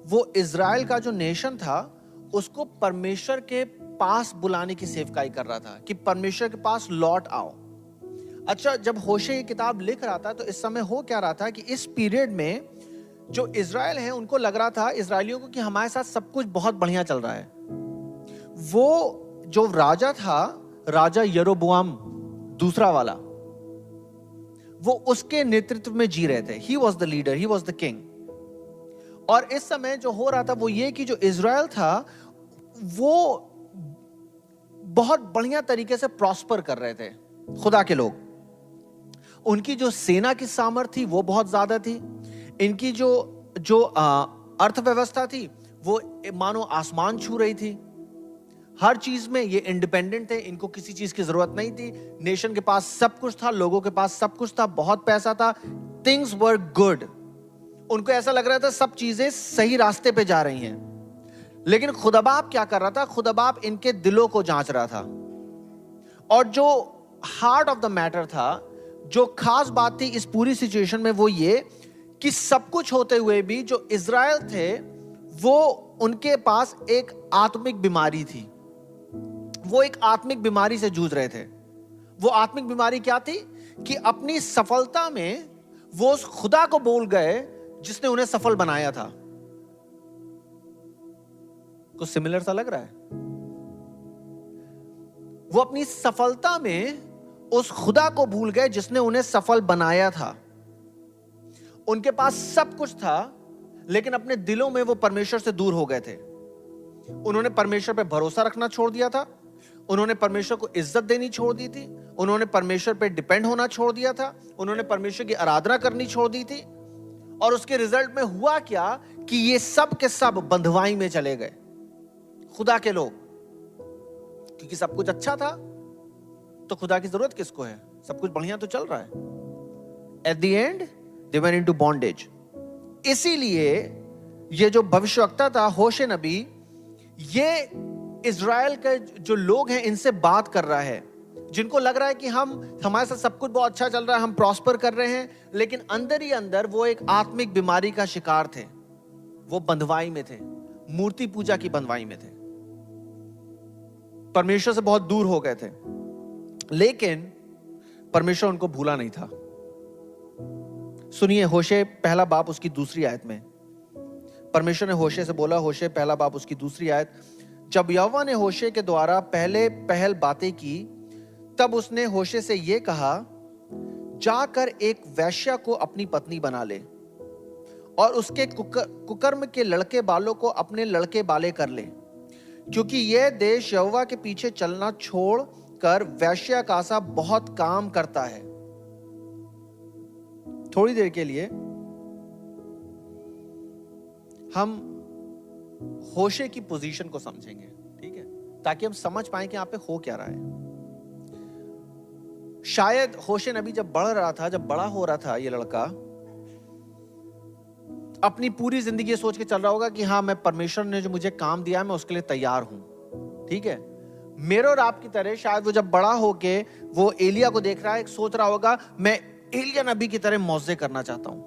वो इज़राइल का जो नेशन था उसको परमेश्वर के पास बुलाने की सेवकाई कर रहा था कि परमेश्वर के पास लौट आओ. अच्छा, जब होशे ये किताब लिख रहा था तो इस समय हो क्या रहा था कि इस पीरियड में जो इज़राइल है उनको लग रहा था, इज़राइलियों को, कि हमारे साथ सब कुछ बहुत बढ़िया चल रहा है. वो जो राजा था, राजा यरोबोआम दूसरा वाला, वो उसके नेतृत्व में जी रहे थे. He was the leader, he was the king. और इस समय जो हो रहा था वो ये कि जो इज़राइल था वो बहुत बढ़िया तरीके से प्रॉस्पर कर रहे थे. खुदा के लोग, उनकी जो सेना की सामर्थ्य थी वो बहुत ज्यादा थी. इनकी जो अर्थव्यवस्था थी वो मानो आसमान छू रही थी. हर चीज में ये इंडिपेंडेंट थे, इनको किसी चीज की जरूरत नहीं थी. नेशन के पास सब कुछ था, लोगों के पास सब कुछ था, बहुत पैसा था. Things were good. उनको ऐसा लग रहा था सब चीजें सही रास्ते पे जा रही हैं. लेकिन खुदा बाप क्या कर रहा था? खुदा बाप इनके दिलों को जांच रहा था. और जो हार्ट ऑफ द मैटर था, जो खास बात थी इस पूरी सिचुएशन में, वो ये कि सब कुछ होते हुए भी जो इज़राइल थे वो उनके पास एक आत्मिक बीमारी थी, वो एक आत्मिक बीमारी से जूझ रहे थे। वो आत्मिक बीमारी क्या थी कि अपनी सफलता में वो उस खुदा को भूल गए जिसने उन्हें सफल बनाया था। कुछ सिमिलर सा लग रहा है? वो अपनी सफलता में उस खुदा को भूल गए जिसने उन्हें सफल बनाया था। उनके पास सब कुछ था, लेकिन अपने दिलों में वो परमेश्वर से दूर हो गए थे। उन्होंने परमेश्वर पे भरोसा रखना छोड़ दिया था, उन्होंने परमेश्वर को इज्जत देनी छोड़ दी थी, उन्होंने परमेश्वर पे डिपेंड होना छोड़ दिया था, उन्होंने परमेश्वर की आराधना करनी छोड़ दी थी। और उसके रिजल्ट में हुआ क्या कि ये सब के सब बंधुआई में चले गए, खुदा के लोग। क्योंकि सब कुछ अच्छा था, तो खुदा की जरूरत किसको है? सब कुछ बढ़िया तो चल रहा है। At the and they went into bondage. इसीलिए ये जो भविष्यवक्ता था होशे नबी, ये इजराइल के जो लोग हैं इनसे बात कर रहा है, जिनको लग रहा है कि हमारे साथ सब कुछ बहुत अच्छा चल रहा है, हम प्रॉस्पर कर रहे हैं, लेकिन अंदर ही अंदर वो एक आत्मिक बीमारी का शिकार थे। वो बंधुआई में थे, मूर्ति पूजा की बंधुआई में थे, परमेश्वर से बहुत दूर हो गए थे। लेकिन परमेश्वर उनको भूला नहीं था। सुनिए होशे पहला बाप उसकी दूसरी आयत में परमेश्वर ने होशे से बोला, होशे पहला बाप उसकी दूसरी आयत, जब यहोवा ने होशे के द्वारा पहल बातें की, तब उसने होशे से यह कहा, जाकर एक वैश्या को अपनी पत्नी बना ले और उसके कुकर्म के लड़के बालों को अपने लड़के बाले कर ले, क्योंकि यह देश यहोवा के पीछे चलना छोड़ कर वैश्या का सा बहुत काम करता है। थोड़ी देर के लिए हम होशे की पोजीशन को समझेंगे, ठीक है, ताकि हम समझ पाए कि यहां पे हो क्या रहा है। शायद होशे नबी जब बढ़ रहा था, जब बड़ा हो रहा था, ये लड़का अपनी पूरी जिंदगी ये सोच के चल रहा होगा कि हाँ, मैं परमेश्वर ने जो मुझे काम दिया है मैं उसके लिए तैयार हूं, ठीक है। मेरे और आपकी तरह शायद वो जब बड़ा होके वो एलिया को देख रहा है, सोच रहा होगा मैं एलिया नबी की तरह मौजे करना चाहता हूं,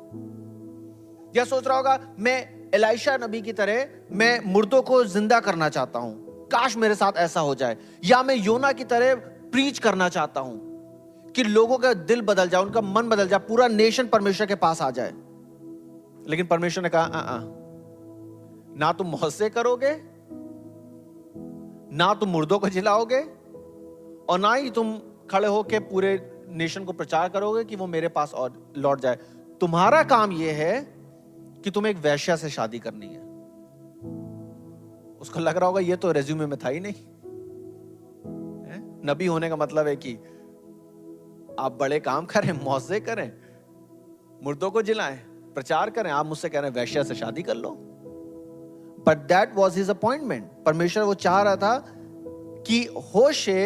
या सोच रहा होगा मैं एलाइशा नबी की तरह मैं मुर्दों को जिंदा करना चाहता हूं, काश मेरे साथ ऐसा हो जाए, या मैं योना की तरह प्रीच करना चाहता हूं कि लोगों का दिल बदल जाए, उनका मन बदल जाए, पूरा नेशन परमेश्वर के पास आ जाए। लेकिन परमेश्वर ने कहा, ना तुम मौजे करोगे, ना तुम मुर्दों को जिलाओगे, और ना ही तुम खड़े होके पूरे नेशन को प्रचार करोगे कि वो मेरे पास और लौट जाए। तुम्हारा काम यह है कि तुम्हें एक वैश्या से शादी करनी है। उसको लग रहा होगा ये तो रेज्यूमे में था ही नहीं है? नबी होने का मतलब है कि आप बड़े काम करें, मौजे करें, मुर्दों को जिलाएं, प्रचार करें। आप मुझसे कह रहे हैं वैश्या से शादी कर लो। But that was his appointment. परमेश्वर वो चाह रहा था कि होशे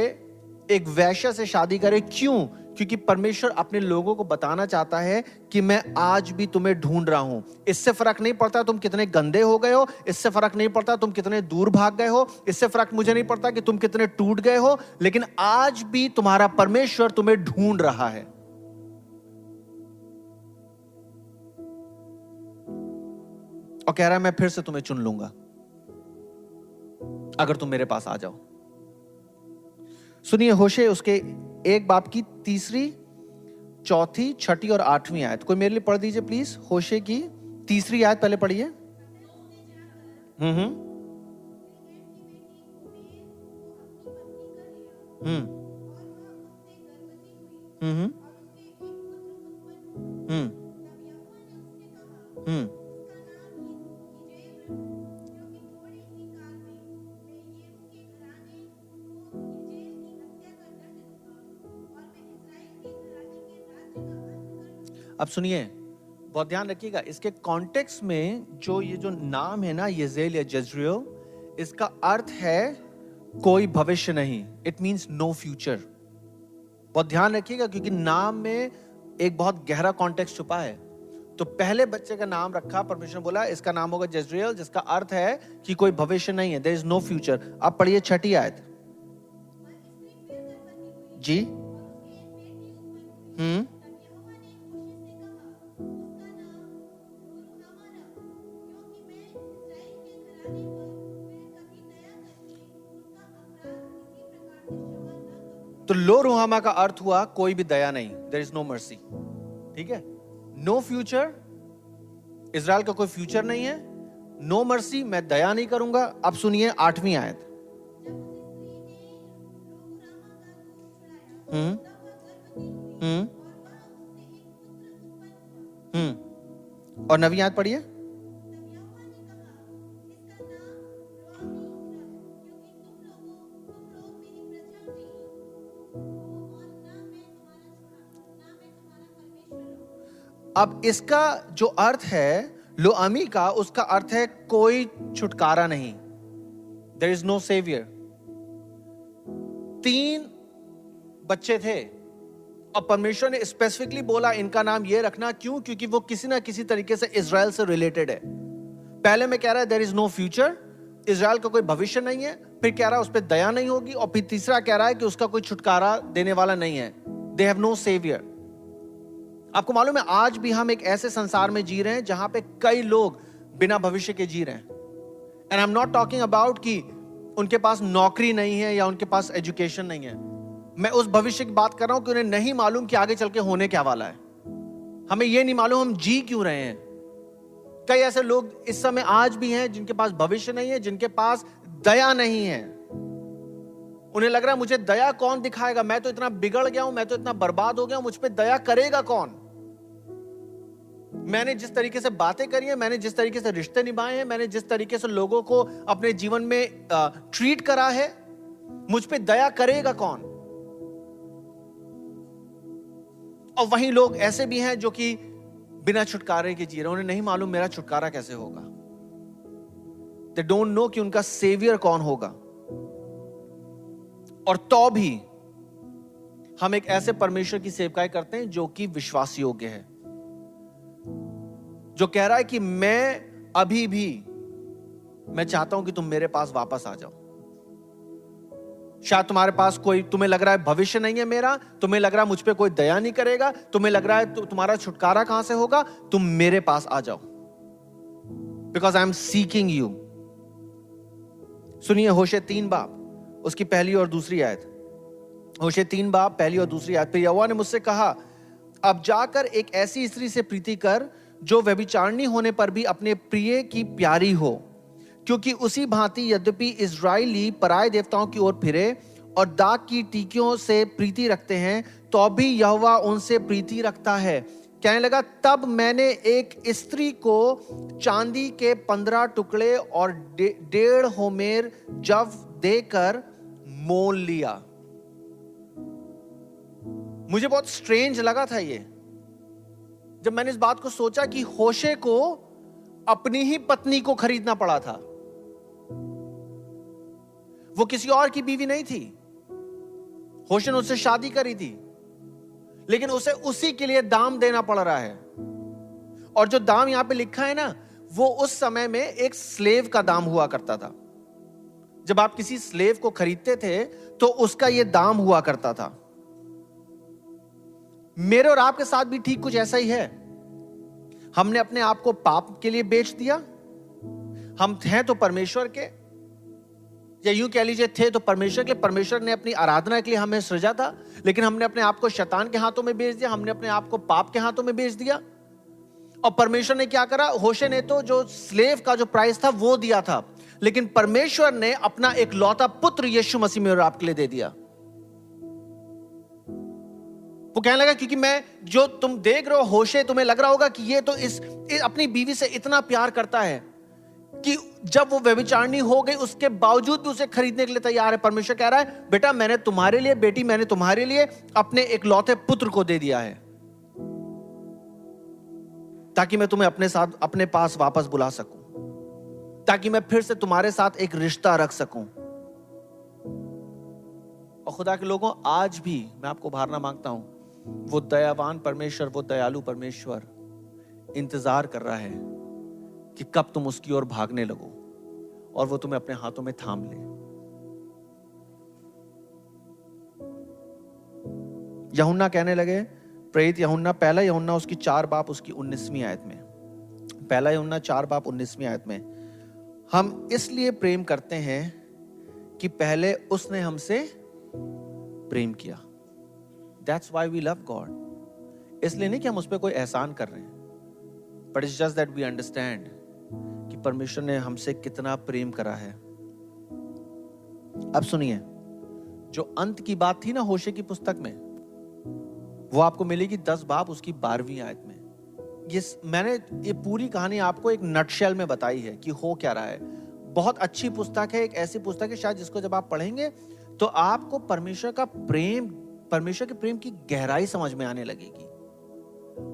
एक वैश्या से शादी करे। क्यों? क्योंकि परमेश्वर अपने लोगों को बताना चाहता है कि मैं आज भी तुम्हें ढूंढ रहा हूं। इससे फर्क नहीं पड़ता तुम कितने गंदे हो गए हो, इससे फर्क नहीं पड़ता तुम कितने दूर भाग गए हो, इससे फर्क मुझे नहीं पड़ता कि तुम कितने टूट गए हो, लेकिन आज भी तुम्हारा परमेश्वर तुम्हें ढूंढ रहा है। और कह रहा है मैं फिर से तुम्हें चुन लूंगा अगर तुम मेरे पास आ जाओ। सुनिए होशे उसके एक बाप की तीसरी, चौथी, छठी और आठवीं आयत। कोई मेरे लिए पढ़ दीजिए प्लीज। होशे की तीसरी आयत पहले पढ़िए। हम्म हम्म अब सुनिए, बहुत ध्यान रखिएगा, इसके कॉन्टेक्स्ट में जो नाम है ना, यजेल या जजरियल, इसका अर्थ है कोई भविष्य नहीं। It means no future. बहुत ध्यान रखिएगा क्योंकि नाम में एक बहुत गहरा कॉन्टेक्स्ट छुपा है। तो पहले बच्चे का नाम रखा, परमेश्वर ने बोला इसका नाम होगा जजरियल, जिसका अर्थ है कि कोई भविष्य नहीं है, देयर इज नो फ्यूचर। अब पढ़िए छठी आयत जी। हमा का अर्थ हुआ कोई भी दया नहीं, देयर इज नो मर्सी। ठीक है, नो फ्यूचर, इजराइल का कोई फ्यूचर नहीं है, नो मर्सी, मैं दया नहीं करूंगा। अब सुनिए 8वीं आयत। और 9वीं आयत पढ़िए। अब इसका जो अर्थ है लोआमी का, उसका अर्थ है कोई छुटकारा नहीं, देयर इज नो सेवियर। 3 बच्चे थे और परमेश्वर ने स्पेसिफिकली बोला इनका नाम ये रखना। क्यों? क्योंकि वो किसी ना किसी तरीके से इजराइल से रिलेटेड है। पहले में कह रहा है there is no future, Israel का कोई भविष्य नहीं है, फिर कह रहा है उस पर दया नहीं होगी, और फिर तीसरा कह रहा है कि उसका कोई छुटकारा देने वाला नहीं है, दे हैव नो सेवियर। आपको मालूम है आज भी हम एक ऐसे संसार में जी रहे हैं जहां पे कई लोग बिना भविष्य के जी रहे हैं। And I am not talking about कि उनके पास नौकरी नहीं है या उनके पास एजुकेशन नहीं है, मैं उस भविष्य की बात कर रहा हूं कि उन्हें नहीं मालूम कि आगे चल के होने क्या वाला है। हमें यह नहीं मालूम हम जी क्यों रहे हैं। कई ऐसे लोग इस समय आज भी हैं जिनके पास भविष्य नहीं है, जिनके पास दया नहीं है। उन्हें लग रहा है मुझे दया कौन दिखाएगा, मैं तो इतना बिगड़ गया हूं, मैं तो इतना बर्बाद हो गया हूं, मुझ पे दया करेगा कौन। मैंने जिस तरीके से बातें करी हैं, मैंने जिस तरीके से रिश्ते निभाए हैं, मैंने जिस तरीके से लोगों को अपने जीवन में ट्रीट करा है, मुझ पे दया करेगा कौन। और वहीं लोग ऐसे भी हैं जो कि बिना छुटकारे के जी रहे, उन्हें नहीं मालूम मेरा छुटकारा कैसे होगा। दे डोंट नो कि उनका सेवियर कौन होगा। और तो भी हम एक ऐसे परमेश्वर की सेवकाई करते हैं जो कि विश्वास योग्य है, जो कह रहा है कि मैं अभी भी मैं चाहता हूं कि तुम मेरे पास वापस आ जाओ। शायद तुम्हारे पास कोई, तुम्हें लग रहा है भविष्य नहीं है मेरा, तुम्हें लग रहा है मुझ पे कोई दया नहीं करेगा, तुम्हें लग रहा है तुम्हारा छुटकारा कहां से होगा, तुम मेरे पास आ जाओ, because I am seeking you. सुनिए होशे 3 बाब उसकी पहली और दूसरी आयत। होशे 3 बाब पहली और दूसरी आयत। फिर यहोवा ने मुझसे कहा, अब जाकर एक ऐसी स्त्री से प्रीति कर जो व्यभिचारिणी होने पर भी अपने प्रिय की प्यारी हो, क्योंकि उसी भांति यद्यपि इजराइली पराये देवताओं की ओर फिरे और दाग की टीकियों से प्रीति रखते हैं, तो भी यहोवा उनसे प्रीति रखता है। कहने लगा, तब मैंने एक स्त्री को चांदी के 15 टुकड़े और 1.5 होमेर जव देकर मोल लिया। मुझे बहुत स्ट्रेंज लगा था ये, जब मैंने इस बात को सोचा कि होशे को अपनी ही पत्नी को खरीदना पड़ा था। वो किसी और की बीवी नहीं थी, होशे ने उससे शादी करी थी, लेकिन उसे उसी के लिए दाम देना पड़ रहा है। और जो दाम यहां पे लिखा है ना, वो उस समय में एक स्लेव का दाम हुआ करता था। जब आप किसी स्लेव को खरीदते थे तो उसका यह दाम हुआ करता था। मेरे और आपके साथ भी ठीक कुछ ऐसा ही है। हमने अपने आप को पाप के लिए बेच दिया। हम हैं तो परमेश्वर के, या यूं कह लीजिए थे तो परमेश्वर के। परमेश्वर ने अपनी आराधना के लिए हमें सृजा था, लेकिन हमने अपने आप को शैतान के हाथों में बेच दिया, हमने अपने आप को पाप के हाथों में बेच दिया। और परमेश्वर ने क्या करा, होशे ने तो जो स्लेव का जो प्राइस था वो दिया था, लेकिन परमेश्वर ने अपना एक लौता पुत्र यीशु मसीह में और आपके लिए दे दिया। वो कहने लगा, क्योंकि मैं, जो तुम देख रहे हो होशे, तुम्हें लग रहा होगा कि ये तो इस अपनी बीवी से इतना प्यार करता है कि जब वो व्यभिचारिणी हो गई उसके बावजूद भी उसे खरीदने के लिए तैयार है। परमेश्वर कह रहा है, बेटा मैंने तुम्हारे लिए, बेटी मैंने तुम्हारे लिए अपने एक लौते पुत्र को दे दिया है, ताकि मैं तुम्हें अपने साथ, अपने पास वापस बुला सकूं, ताकि मैं फिर से तुम्हारे साथ एक रिश्ता रख सकूं। और खुदा के लोगों, आज भी मैं आपको उभारना मांगता हूं, वो दयावान परमेश्वर, वो दयालु परमेश्वर इंतजार कर रहा है कि कब तुम उसकी ओर भागने लगो और वो तुम्हें अपने हाथों में थाम ले। यूहन्ना कहने लगे, प्रेरित यूहन्ना, पहला यूहन्ना उसकी 4 बाब उसकी 19वीं आयत में, पहला यूहन्ना 4 बाब 19वीं आयत में, हम इसलिए प्रेम करते हैं कि पहले उसने हमसे प्रेम किया। That's why we love God. इसलिए नहीं कि हम उस पर कोई एहसान कर रहे हैं, but it's just that we understand कि परमेश्वर ने हमसे कितना प्रेम करा है। अब सुनिए, जो अंत की बात थी ना होशे की पुस्तक में, वो आपको मिलेगी 10 बाब उसकी 12वीं आयत में। मैंने ये पूरी कहानी आपको एक नटशेल में बताई है कि हो क्या रहा है। बहुत अच्छी पुस्तक है, एक ऐसी पुस्तक है शायद जिसको जब आप पढ़ेंगे तो आपको परमेश्वर का प्रेम, परमेश्वर के प्रेम की गहराई समझ में आने लगेगी।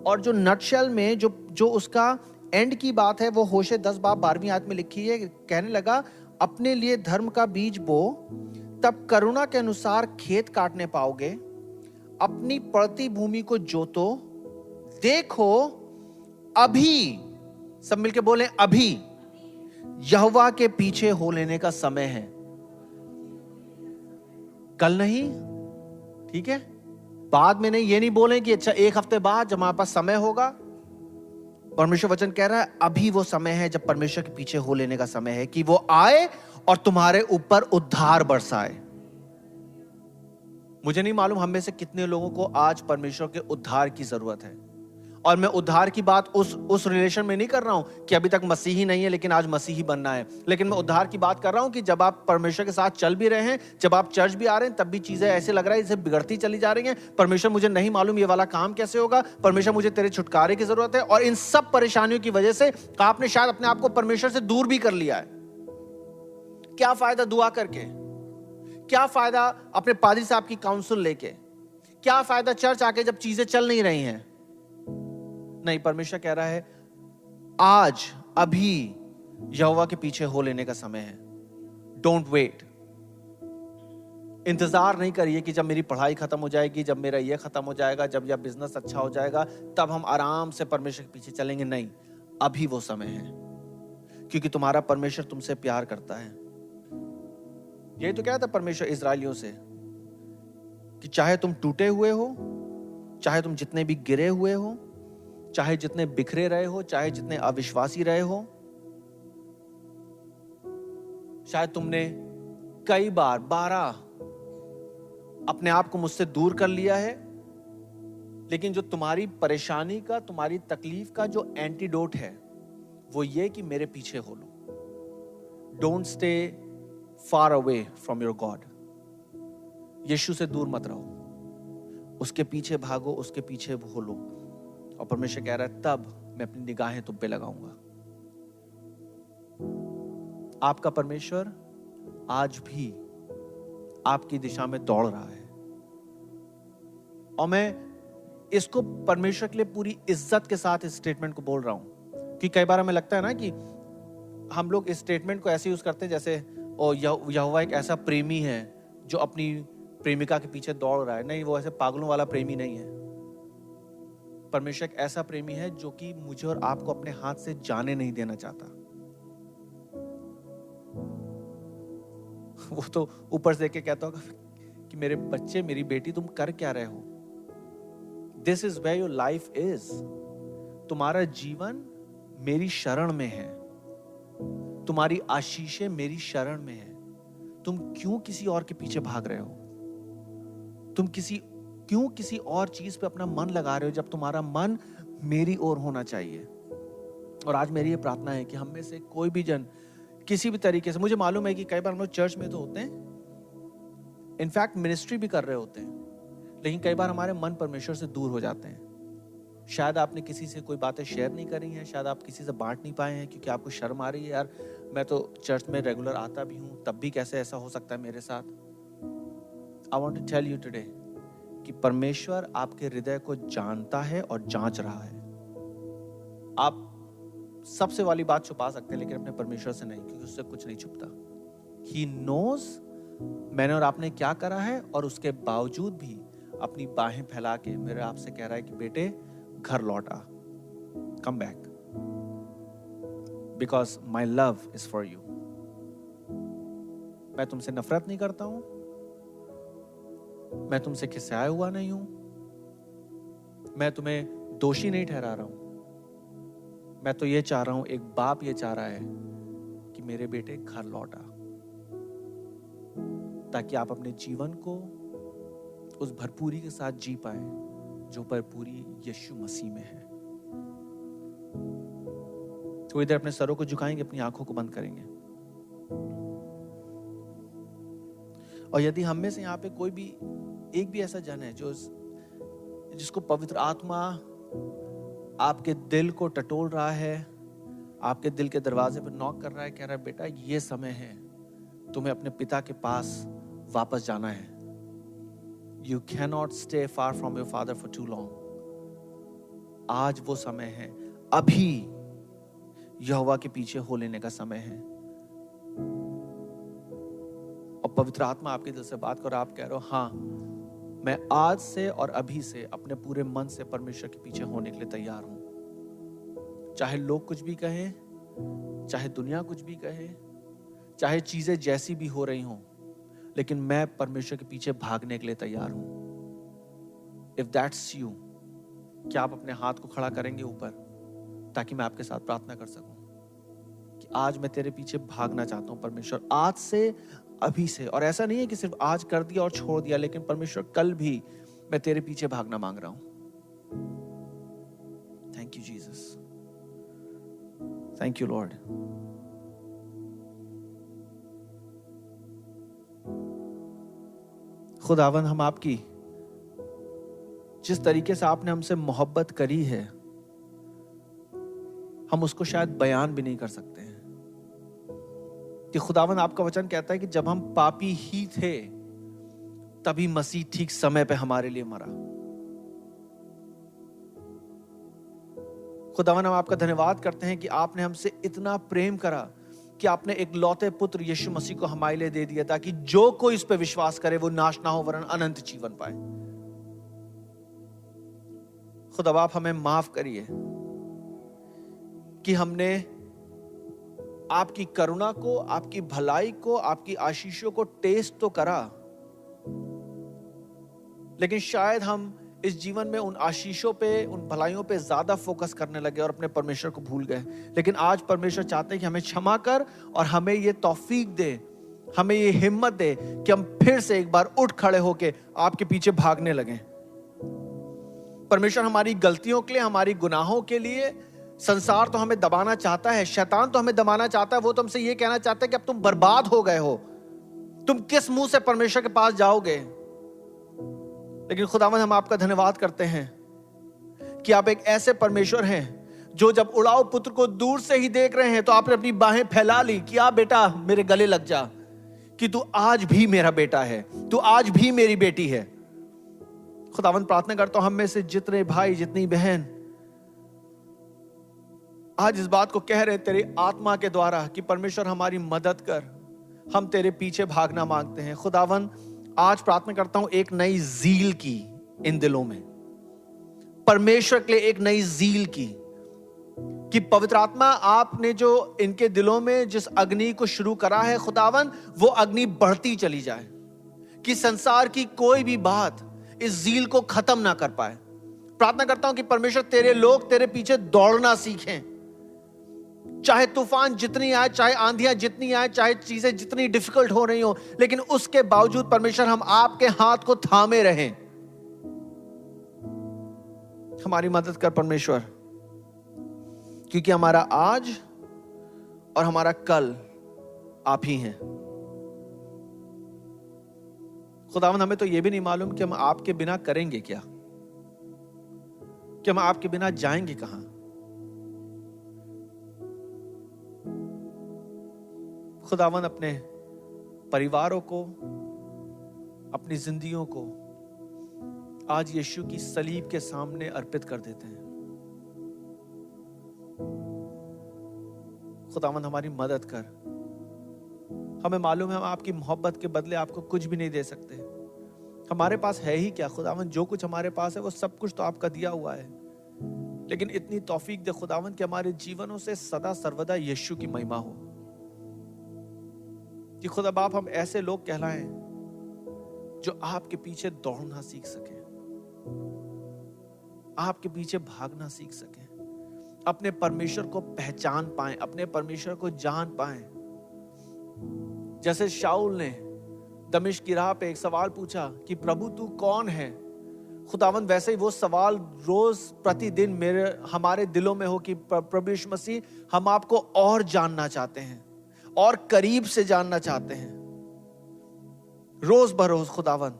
और जो नटशेल में जो उसका एंड की बात है वो होशे 10 बाब 12वीं आयत में लिखी है। कहने लगा, अपने लिए धर्म का बीज बो, तब करुणा के अनुसार खेत काटने पाओगे। अपनी पड़ती भूमि को जोतो, देखो अभी, सब मिलके बोले अभी, यहोवा के पीछे हो लेने का समय है, कल नहीं, ठीक है, बाद में नहीं। ये नहीं बोले कि अच्छा एक हफ्ते बाद जब हमारे पास समय होगा। परमेश्वर वचन कह रहा है अभी वो समय है जब परमेश्वर के पीछे हो लेने का समय है, कि वो आए और तुम्हारे ऊपर उद्धार बरसाए। मुझे नहीं मालूम हम में से कितने लोगों को आज परमेश्वर के उद्धार की जरूरत है। और मैं उद्धार की बात उस रिलेशन में नहीं कर रहा हूं कि अभी तक मसीही नहीं है लेकिन आज मसीही बनना है, लेकिन मैं उद्धार की बात कर रहा हूं कि जब आप परमेश्वर के साथ चल भी रहे हैं, जब आप चर्च भी आ रहे हैं, तब भी चीजें ऐसे लग रहा है जैसे बिगड़ती चली जा रही हैं। परमेश्वर मुझे नहीं मालूम ये वाला काम कैसे होगा, परमेश्वर मुझे तेरे छुटकारे की जरूरत है। और इन सब परेशानियों की वजह से आपने शायद अपने आप को परमेश्वर से दूर भी कर लिया है। क्या फायदा दुआ करके, क्या फायदा अपने पादरी साहब की काउंसिल लेके, क्या फायदा चर्च आके जब चीजें चल नहीं रही हैं। नहीं, परमेश्वर कह रहा है आज अभी यहोवा के पीछे हो लेने का समय है। Don't wait. इंतजार नहीं करिए कि जब मेरी पढ़ाई खत्म हो जाएगी, जब मेरा ये खत्म हो जाएगा, जब यह बिजनेस अच्छा हो जाएगा, तब हम आराम से परमेश्वर के पीछे चलेंगे। नहीं, अभी वो समय है, क्योंकि तुम्हारा परमेश्वर तुमसे प्यार करता है। यही तो कह रहा था परमेश्वर इजराइलियों से कि चाहे तुम टूटे हुए हो, चाहे तुम जितने भी गिरे हुए हो, चाहे जितने बिखरे रहे हो, चाहे जितने अविश्वासी रहे हो, शायद तुमने कई बार 12 अपने आप को मुझसे दूर कर लिया है, लेकिन जो तुम्हारी परेशानी का, तुम्हारी तकलीफ का जो एंटीडोट है वो ये कि मेरे पीछे हो लो। Don't stay far away from your God. यीशु से दूर मत रहो, उसके पीछे भागो, उसके पीछे हो लो। और परमेश्वर कह रहा है तब मैं अपनी निगाहें तुम पे लगाऊंगा। आपका परमेश्वर आज भी आपकी दिशा में दौड़ रहा है। और मैं इसको परमेश्वर के लिए पूरी इज्जत के साथ इस स्टेटमेंट को बोल रहा हूं कि कई बार हमें लगता है ना कि हम लोग इस स्टेटमेंट को ऐसे यूज करते हैं जैसे यहोवा एक ऐसा प्रेमी है जो अपनी प्रेमिका के पीछे दौड़ रहा है। नहीं, वो ऐसे पागलों वाला प्रेमी नहीं है। परमेश्वर एक ऐसा प्रेमी है जो कि मुझे और आपको अपने हाथ से जाने नहीं देना चाहता। वो तो ऊपर से देख के कहता होगा कि मेरे बच्चे, मेरी बेटी, तुम कर क्या रहे हो? This is where your life is. तुम्हारा जीवन मेरी शरण में है, तुम्हारी आशीषें मेरी शरण में है। तुम क्यों किसी और के पीछे भाग रहे हो? तुम क्यों किसी और चीज पे अपना मन लगा रहे हो जब तुम्हारा मन मेरी ओर होना चाहिए? और आज मेरी ये प्रार्थना है कि हम में से कोई भी जन किसी भी तरीके से, मुझे मालूम है कि कई बार हम लोग चर्च में तो होते हैं, इनफैक्ट मिनिस्ट्री भी कर रहे होते हैं, लेकिन कई बार हमारे मन परमेश्वर से दूर हो जाते हैं। शायद आपने किसी से कोई बातें शेयर नहीं करी हैं, शायद आप किसी से बांट नहीं पाए हैं क्योंकि आपको शर्म आ रही है, यार मैं तो चर्च में रेगुलर आता भी हूं, तब भी कैसे ऐसा हो सकता है मेरे साथ। I want to tell you today कि परमेश्वर आपके हृदय को जानता है और जांच रहा है। आप सबसे वाली बात छुपा सकते हैं लेकिन अपने परमेश्वर से नहीं, क्योंकि उससे कुछ नहीं छुपता। He knows मैंने और आपने क्या करा है, और उसके बावजूद भी अपनी बाहें फैला के मेरे आपसे कह रहा है कि बेटे घर लौट आ, come back, because my love is for you. मैं तुमसे नफरत नहीं करता हूं, मैं तुमसे खिसाया हुआ नहीं हूं, मैं तुम्हें दोषी नहीं ठहरा रहा हूं। मैं तो ये चाह रहा हूं, एक बाप ये चाह रहा है कि मेरे बेटे घर लौटा, ताकि आप अपने जीवन को उस भरपूरी के साथ जी पाए जो भरपूरी यीशु मसीह में है। थोड़ी देर अपने सरों को झुकाएंगे, अपनी आंखों को बंद करेंगे। और यदि हम में से यहाँ पे कोई भी एक भी ऐसा जन है जिसको पवित्र आत्मा आपके दिल को टटोल रहा है, आपके दिल के दरवाजे पर नॉक कर रहा है, कह रहा है बेटा ये समय है तुम्हें अपने पिता के पास वापस जाना है। You cannot stay far from your father for too long. आज वो समय है, अभी यहोवा के पीछे हो लेने का समय है। और पवित्र आत्मा आपके दिल से बात कर, आप कह रहे हो हाँ, मैं आज से और अभी से अपने पूरे मन से परमेश्वर के पीछे होने के लिए तैयार हूं। चाहे लोग कुछ भी कहें, चाहे दुनिया कुछ भी कहे, चाहे चीजें जैसी भी हो रही हों, लेकिन मैं परमेश्वर के पीछे भागने के लिए तैयार हूं। इफ दैट्स यू, क्या आप अपने हाथ को खड़ा करेंगे ऊपर, ताकि मैं आपके साथ प्रार्थना कर सकूं कि आज मैं तेरे पीछे भागना चाहता हूं परमेश्वर, आज से अभी से। और ऐसा नहीं है कि सिर्फ आज कर दिया और छोड़ दिया, लेकिन परमेश्वर कल भी मैं तेरे पीछे भागना मांग रहा हूं। Thank you Jesus, thank you Lord. खुदावन, हम आपकी जिस तरीके से आपने हमसे मोहब्बत करी है, हम उसको शायद बयान भी नहीं कर सकते हैं। कि खुदावन, आपका वचन कहता है कि जब हम पापी ही थे तभी मसीह ठीक समय पे हमारे लिए मरा। खुदावन, हम आपका धन्यवाद करते हैं कि आपने हमसे इतना प्रेम करा कि आपने एक लौते पुत्र यीशु मसीह को हमारे लिए दे दिया, ताकि जो कोई इस पे विश्वास करे वो नाश ना हो वरन अनंत जीवन पाए। खुदा, आप हमें माफ करिए कि हमने आपकी करुणा को, आपकी भलाई को, आपकी आशीषों को टेस्ट तो करा, लेकिन शायद हम इस जीवन में उन आशीषों पे, उन भलाइयों पे ज्यादा फोकस करने लगे और अपने परमेश्वर को भूल गए। लेकिन आज परमेश्वर चाहते हैं कि हमें क्षमा कर और हमें ये तौफीक दे, हमें ये हिम्मत दे कि हम फिर से एक बार उठ खड़े होके आपके पीछे भागने लगें। परमेश्वर, हमारी गलतियों के लिए, हमारी गुनाहों के लिए संसार तो हमें दबाना चाहता है, शैतान तो हमें दबाना चाहता है। वो तो हमसे ये कहना चाहता है कि अब तुम बर्बाद हो गए हो, तुम किस मुंह से परमेश्वर के पास जाओगे। लेकिन खुदावंद, हम आपका धन्यवाद करते हैं कि आप एक ऐसे परमेश्वर हैं जो जब उड़ाऊ पुत्र को दूर से ही देख रहे हैं तो आपने अपनी बाहें फैला ली कि आ बेटा मेरे गले लग जा, कि तू आज भी मेरा बेटा है, तू आज भी मेरी बेटी है। खुदावंद, प्रार्थना करता हूं हम में से जितने भाई, जितनी बहन आज इस बात को कह रहे तेरी आत्मा के द्वारा कि परमेश्वर हमारी मदद कर, हम तेरे पीछे भागना मांगते हैं। खुदावंद, आज प्रार्थना करता हूं एक नई ज़ील की इन दिलों में, परमेश्वर के लिए एक नई ज़ील की, कि पवित्र आत्मा आपने जो इनके दिलों में जिस अग्नि को शुरू करा है खुदावंद, वो अग्नि बढ़ती चली जाए, कि संसार की कोई भी बात इस ज़ील को खत्म ना कर पाए। प्रार्थना करता हूं कि परमेश्वर तेरे लोग तेरे पीछे दौड़ना सीखें, चाहे तूफान जितनी आए, चाहे आंधियां जितनी आए, चाहे चीजें जितनी डिफिकल्ट हो रही हो, लेकिन उसके बावजूद परमेश्वर हम आपके हाथ को थामे रहें। हमारी मदद कर परमेश्वर, क्योंकि हमारा आज और हमारा कल आप ही हैं। खुदावंद, हमें तो यह भी नहीं मालूम कि हम आपके बिना करेंगे क्या, कि हम आपके बिना जाएंगे कहां। खुदावंद, अपने परिवारों को, अपनी जिंदगियों को आज यीशु की सलीब के सामने अर्पित कर देते हैं। खुदावंद, हमारी मदद कर। हमें मालूम है हम आपकी मोहब्बत के बदले आपको कुछ भी नहीं दे सकते। हमारे पास है ही क्या खुदावंद, जो कुछ हमारे पास है वो सब कुछ तो आपका दिया हुआ है, लेकिन इतनी तौफीक दे खुदावंद कि हमारे जीवनों से सदा सर्वदा यीशु की महिमा हो, कि खुदा बाप हम ऐसे लोग कहलाएं जो आपके पीछे दौड़ना सीख सके, आपके पीछे भागना सीख सके, अपने परमेश्वर को पहचान पाएं, अपने परमेश्वर को जान पाएं। जैसे शाऊल ने दमिश्क की राह पे एक सवाल पूछा कि प्रभु तू कौन है। खुदावंद वैसे ही वो सवाल रोज प्रतिदिन हमारे दिलों में हो कि प्रभु यीशु मसीह, हम आपको और जानना चाहते हैं, और करीब से जानना चाहते हैं। रोज बरोज खुदावंद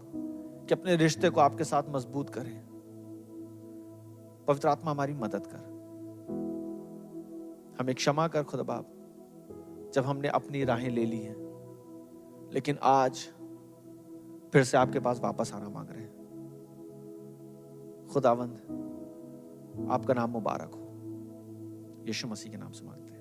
कि अपने रिश्ते को आपके साथ मजबूत करें। पवित्र आत्मा हमारी मदद कर, हमें क्षमा कर खुदा बाप, जब हमने अपनी राहें ले ली हैं, लेकिन आज फिर से आपके पास वापस आना मांग रहे हैं। खुदावंद आपका नाम मुबारक हो, यीशु मसीह के नाम से मांगते हैं।